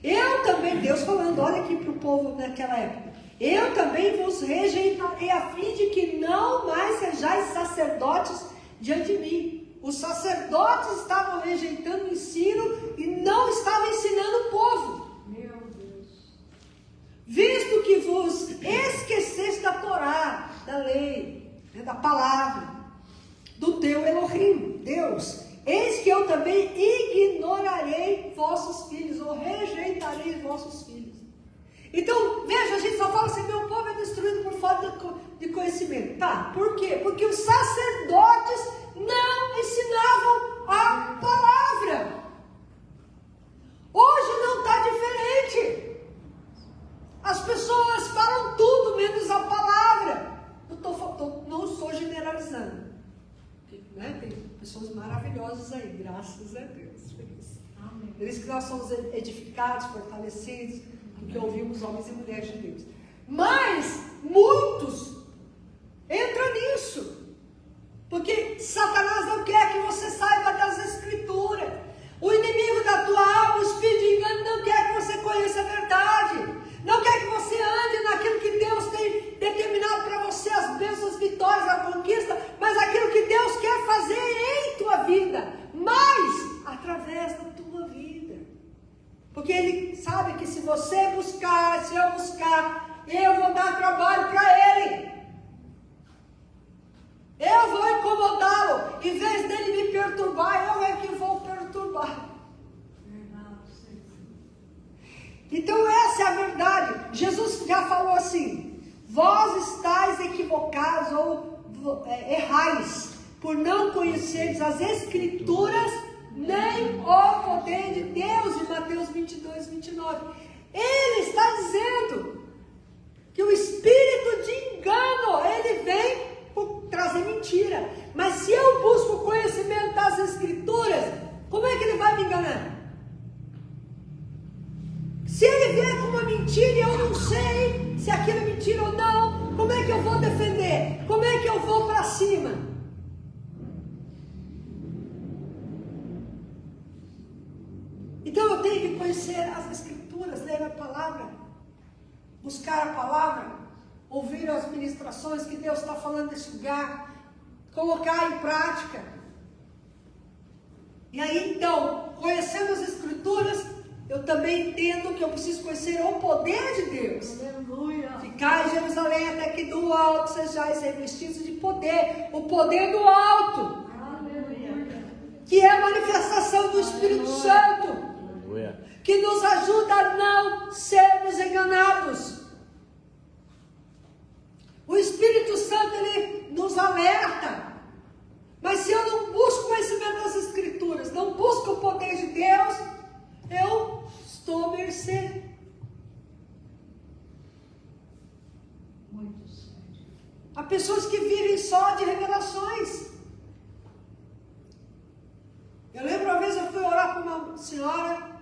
Eu também, Deus falando, olha aqui para o povo naquela época. Eu também vos rejeitarei a fim de que não mais sejais sacerdotes diante de mim. Os sacerdotes estavam rejeitando o ensino e não estavam ensinando o povo. Meu Deus. Visto que vos esqueceste da Torá, da lei, da palavra, do teu Elohim, Deus, eis que eu também ignorarei vossos filhos, ou rejeitarei vossos filhos. Então, veja, a gente só fala assim, meu povo é destruído por falta de conhecimento. Tá, por quê? Porque os sacerdotes não ensinavam a palavra. Hoje não está diferente. As pessoas falam tudo menos a palavra. Não estou generalizando. Né? Tem pessoas maravilhosas aí, graças a Deus. Por isso que nós somos edificados, fortalecidos, porque ouvimos homens e mulheres de Deus. Mas muitos entram nisso. Porque Satanás não quer que você saiba das Escrituras. O inimigo da tua alma, o espírito de engano, não quer que você conheça a verdade. Não quer que você ande naquilo que Deus tem determinado para você, as bênçãos, as vitórias, a conquista, mas aquilo que Deus quer fazer em tua vida, mas através da tua vida. Porque Ele sabe que se você buscar, se eu buscar, eu vou dar trabalho para Ele. Eu vou incomodá-lo. Em vez dele me perturbar, eu é que vou perturbar. Então essa é a verdade. Jesus já falou assim: vós estáis equivocados ou errais, por não conheceres as Escrituras, nem o poder de Deus, em Mateus 22, 29. Ele está dizendo que o espírito de engano, ele vem por trazer mentira. Mas se eu busco o conhecimento das Escrituras, como é que ele vai me enganar? Se ele vier com uma mentira e eu não sei se aquilo é mentira, que eu vou defender? Como é que eu vou para cima? Então eu tenho que conhecer as Escrituras, ler a palavra, buscar a palavra, ouvir as ministrações que Deus está falando nesse lugar, colocar em prática. E aí então, conhecendo as Escrituras, eu também entendo que eu preciso conhecer o poder de Deus. Aleluia. Ficar em Jerusalém até que do alto sejais revestidos de poder, o poder do alto, Aleluia. que é a manifestação do Espírito Santo, Aleluia. que nos ajuda a não sermos enganados. O Espírito Santo, ele nos alerta. Mas se eu não busco conhecimento das Escrituras, não busco o poder de Deus, eu estou à mercê. Muito sério. Há pessoas que vivem só de revelações. Eu lembro uma vez eu fui orar para uma senhora.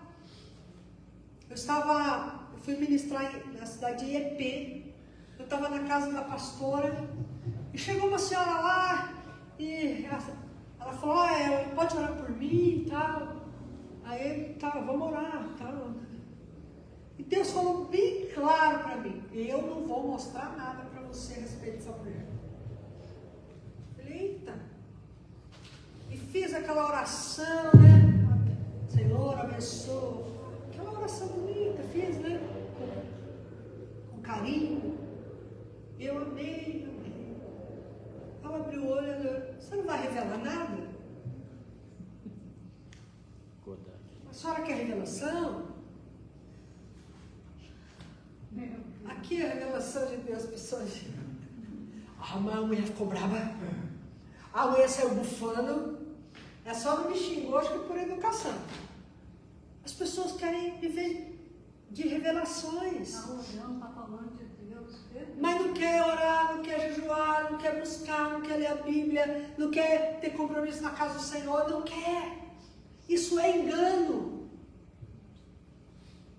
Eu fui ministrar na cidade de Epê. Eu estava na casa da pastora. E chegou uma senhora lá. E ela falou, pode orar por mim e tal. Aí, tá, vamos orar, tal. E Deus falou bem claro para mim, eu não vou mostrar nada para você a respeito dessa mulher. Falei, eita. E fiz aquela oração, né? Senhor, abençoa. Aquela oração bonita, fiz, né? Com carinho. Eu amei. Ela abriu o olho e falou, você não vai revelar nada? A senhora quer revelação? Aqui é a revelação de Deus, pessoas. A mulher ficou brava. A mulher saiu bufando. É só não me xingou, acho que por educação. As pessoas querem viver de revelações. A Deus está falando de Deus. Mas não quer orar, não quer jejuar, não quer buscar, não quer ler a Bíblia, não quer ter compromisso na casa do Senhor, não quer. Isso é engano.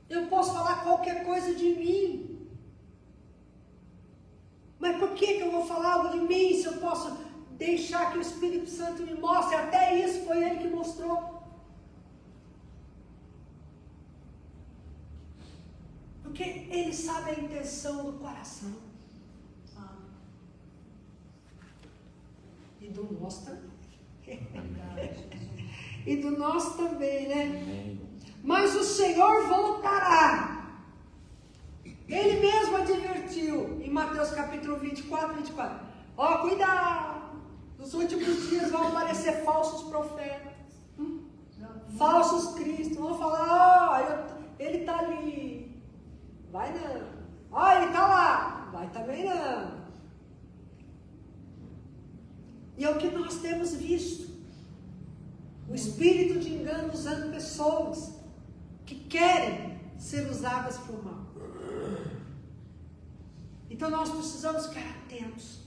Eu posso falar qualquer coisa de mim. Mas por que eu vou falar algo de mim se eu posso deixar que o Espírito Santo me mostre? Até isso foi ele que mostrou. Porque ele sabe a intenção do coração. E do nosso também. E do nosso também, né? Amém. Mas o Senhor voltará. Ele mesmo advertiu em Mateus capítulo 24. Ó, cuidado. Nos últimos dias vão aparecer falsos profetas. Falsos cristos. Vão falar, ele está ali. Vai não. Ó, ele está lá. Vai também não. E é o que nós temos visto. O espírito de engano usando pessoas que querem ser usadas por mal. Então nós precisamos ficar atentos.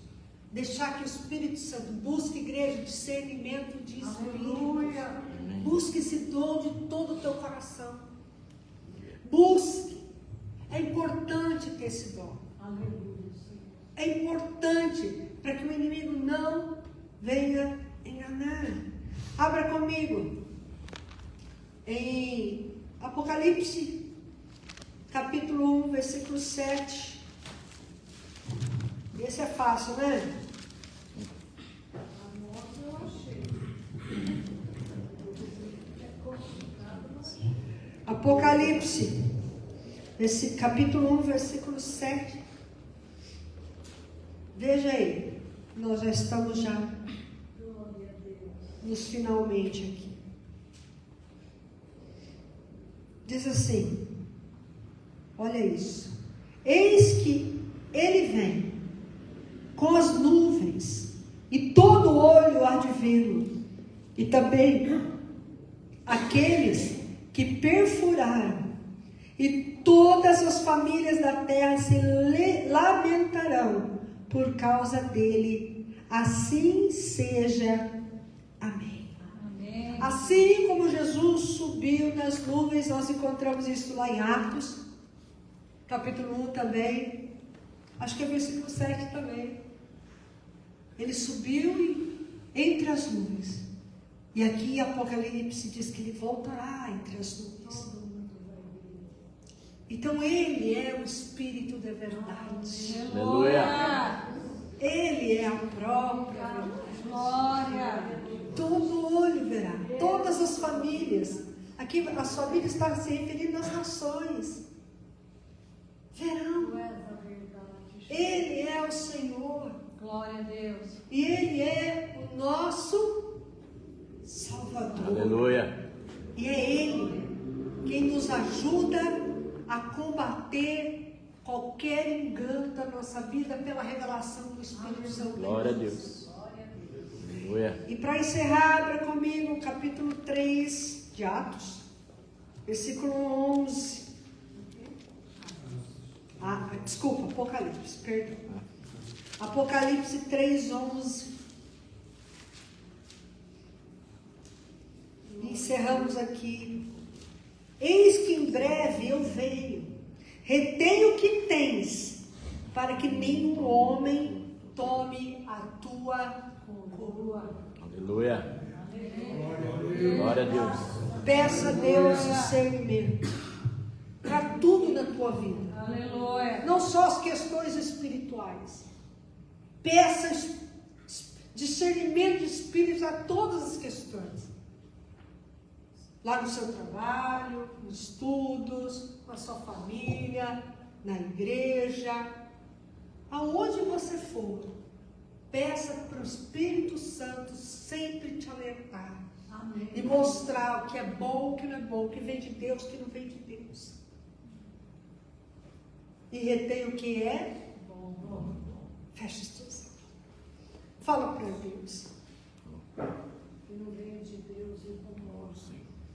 Deixar que o Espírito Santo busque, igreja, discernimento de espírito. Busque esse dom de todo o teu coração. Busque. É importante ter esse dom. É importante para que o inimigo não venha enganar. Abra comigo em Apocalipse, capítulo 1, versículo 7. Esse é fácil, né? Apocalipse, esse capítulo 1, versículo 7. Veja aí, nós já estamos nos finalmente aqui. Diz assim, olha isso. Eis que ele vem com as nuvens, e todo olho há de vê-lo, e também aqueles que perfuraram, e todas as famílias da terra se lamentarão por causa dele. Assim seja. Amém. Amém. Assim como Jesus subiu nas nuvens, nós encontramos isso lá em Atos, capítulo 1 também. Acho que é versículo 7 também. Ele subiu entre as nuvens. E aqui em Apocalipse diz que ele voltará entre as nuvens. Então ele é o Espírito da verdade. Aleluia. Ele é a própria verdade. Glória. Todo olho verá, todas as famílias. Aqui as famílias estão se referindo às nações. Verão. Tu és a verdade. Ele é o Senhor. Glória a Deus. E Ele é o nosso Salvador. Aleluia. E é Ele quem nos ajuda a combater qualquer engano da nossa vida pela revelação do Espírito Santo. Glória a Deus. Aleluia. E para encerrar, abra comigo o capítulo 3 de Atos, versículo 11. Desculpa, Apocalipse, perdão. Apocalipse 3, 11. E encerramos aqui. Eis que em breve eu venho. Retém o que tens, para que nenhum homem tome a tua coroa. Aleluia. Glória a Deus. Peça a Deus discernimento para tudo na tua vida. Aleluia. Não só as questões espirituais. Peça discernimento de espíritos a todas as questões. Lá no seu trabalho, nos estudos, com a sua família, na igreja, aonde você for, peça para o Espírito Santo sempre te alertar. Amém. E mostrar o que é bom, o que não é bom, o que vem de Deus, o que não vem de Deus. E retém o que é bom. Feche os teus olhos. Fala para Deus. Que não venha de Deus e incomoda.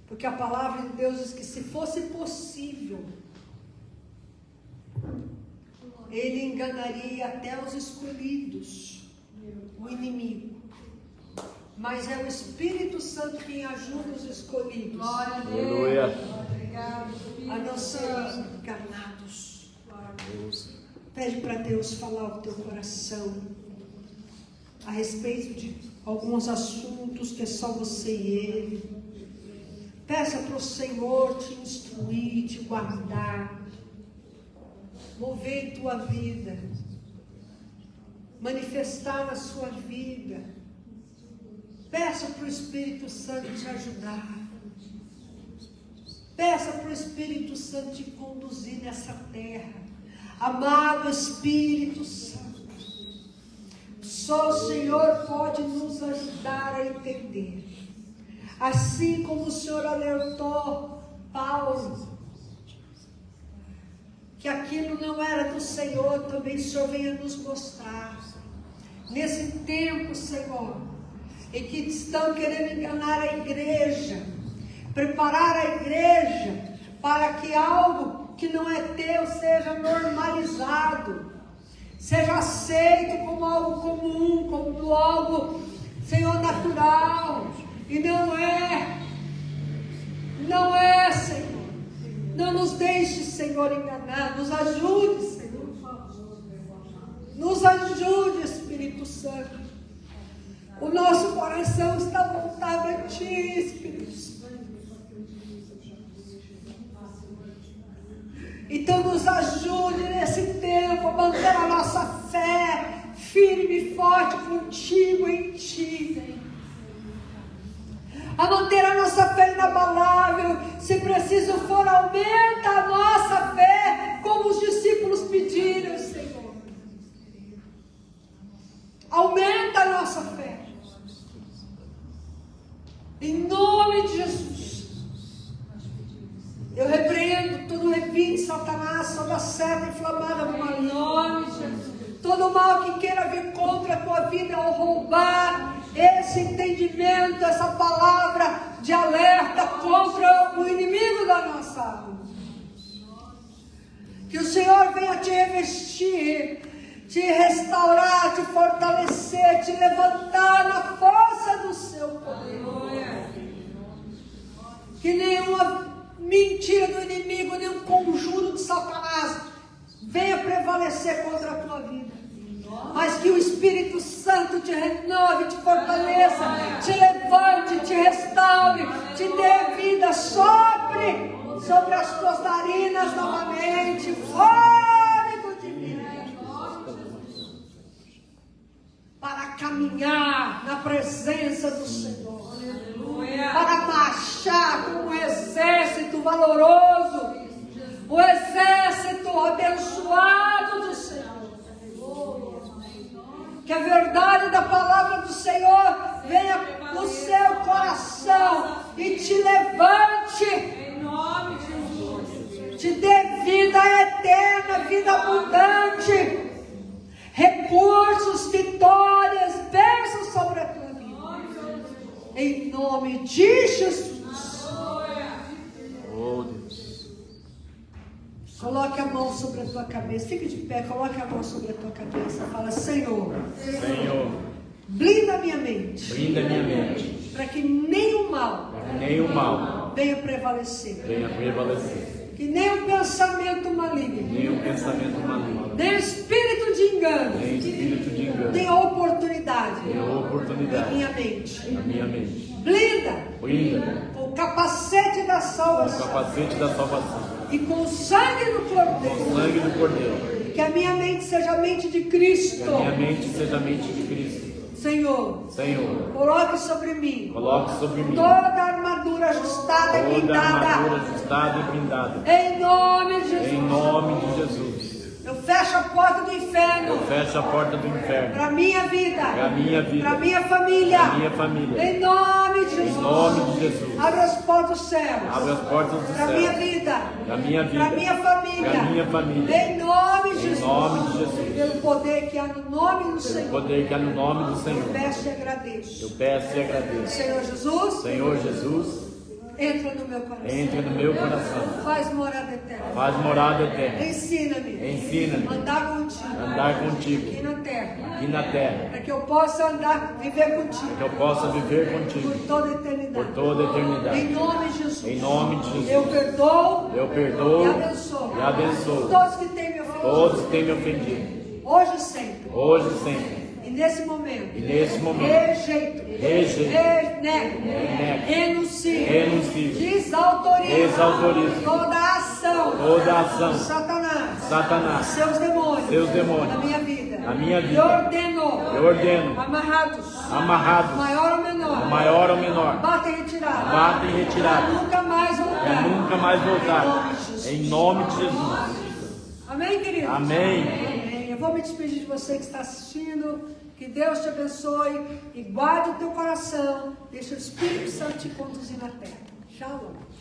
Porque a palavra de Deus diz que se fosse possível, Ele enganaria até os escolhidos, o inimigo. Mas é o Espírito Santo quem ajuda os escolhidos Glória a Deus. Aleluia. Obrigado, Espírito a não serem Santo. enganados. Glória a Deus. Pede para Deus falar o teu coração a respeito de alguns assuntos que é só você e Ele. Peça para o Senhor te instruir, te guardar, mover em tua vida, manifestar na sua vida. Peça para o Espírito Santo te ajudar. Peça para o Espírito Santo te conduzir nessa terra. Amado Espírito Santo, só o Senhor pode nos ajudar a entender. Assim como o Senhor alertou Paulo, que aquilo não era do Senhor, também o Senhor venha nos mostrar. Nesse tempo, Senhor, em que estão querendo enganar a igreja, preparar a igreja para que algo que não é teu seja normalizado, seja aceito como algo comum, como algo, Senhor, natural. E não é, Senhor. Não nos deixe, Senhor, enganar. Nos ajude, Senhor. Nos ajude, Espírito Santo. O nosso coração está voltado a Ti, Espírito Santo. Então nos ajude nesse tempo a manter a nossa fé firme e forte contigo, em Ti. A manter a nossa fé inabalável. Se preciso for, aumenta a nossa fé, como os discípulos pediram, Senhor. Aumenta a nossa fé. Em nome de Jesus. Eu repreendo todo levite, Satanás, toda seta inflamada no mal nome de Jesus. Todo mal que queira vir contra a tua vida ou roubar esse entendimento, essa palavra de alerta contra o inimigo da nossa alma. Que o Senhor venha te revestir, te restaurar, te fortalecer, te levantar na força do seu poder. Que nenhuma mentira do inimigo, nenhum conjuro de Satanás venha prevalecer contra a tua vida. Mas que o Espírito Santo te renove, te fortaleça, te levante, te restaure, te dê vida, sobre as tuas narinas novamente, fôlego de vida, para caminhar na presença do Senhor, para marchar como um exército valoroso, o exército abençoado do Senhor. Que a verdade da palavra do Senhor venha no seu coração e te levante, em nome de Jesus. Te dê vida eterna, vida abundante, recursos, vitórias, bênçãos sobre a tua vida. Em nome de Jesus. Oh, Deus. Coloque a mão sobre a tua cabeça. Fique de pé, coloque a mão sobre a tua cabeça. Fala, Senhor, Senhor, blinda minha mente, brinda minha mente, para que nenhum mal nem o mal venha prevalecer. venha prevalecer, Que nenhum pensamento maligno, nem o pensamento maligno, nem espírito de engano, nem espírito de engano, tenha oportunidade nem em oportunidade minha mente. na minha mente. Blinda Brinda com o capacete da com o salvação capacete da salvação, e com o sangue do com o Cordeiro. sangue do Cordeiro. Que a minha mente seja a mente de Que Cristo. a minha mente seja a mente de Cristo. Senhor, Senhor, coloque sobre mim coloque sobre mim toda a armadura ajustada e toda a blindada. armadura ajustada e blindada. Em nome de Jesus. Em nome de Jesus. Eu fecho a porta do inferno Fecha a porta do inferno para minha vida, para a minha vida, para minha família. para a minha família. Em nome de Em Jesus. nome de Jesus. Abre as portas dos céus. Abre as portas do Para minha céu. vida. Para a minha vida. Para minha família. Para a minha família. Em nome de Em Jesus. nome de Jesus. Pelo poder que há no nome do Pelo Senhor. poder que há no nome do Eu Senhor. peço e agradeço. Eu peço e agradeço. Senhor Jesus, Senhor Jesus, entra no meu coração. entre no meu coração. Faz morada eterna. Faz morada eterna. Ensina-me. Ensina-me Andar contigo. a andar contigo Aqui na terra. aqui na terra. Para que eu possa andar, viver contigo. Que eu possa viver Por contigo toda a eternidade. por toda a Em eternidade. nome de Jesus. Em nome de Jesus. Eu perdoo Eu perdoo e abençoo. e abençoo Todos que têm me ofendido. todos que têm me ofendido. Hoje e sempre. Hoje e sempre. E nesse momento. E nesse momento. Rejeito. Rejeito. Renego. Renego. Renuncio. Renuncio. Desautorizo. Desautorizo. Toda a ação. Toda ação. Satanás. Satanás. Seus demônios. Seus demônios. Na minha vida. Na minha vida. Eu ordeno. Eu ordeno. Amarrados. Amarrados. Maior ou menor. Maior ou menor. Bata e retirada. Bata e retirada. Pra nunca mais Para voltar. nunca mais Em nome de voltar. Jesus. Em nome de Jesus. Amém, queridos? Amém. Amém. Eu vou me despedir de você que está assistindo. Que Deus te abençoe e guarde o teu coração. Deixa o Espírito Santo te conduzir na terra. Shalom.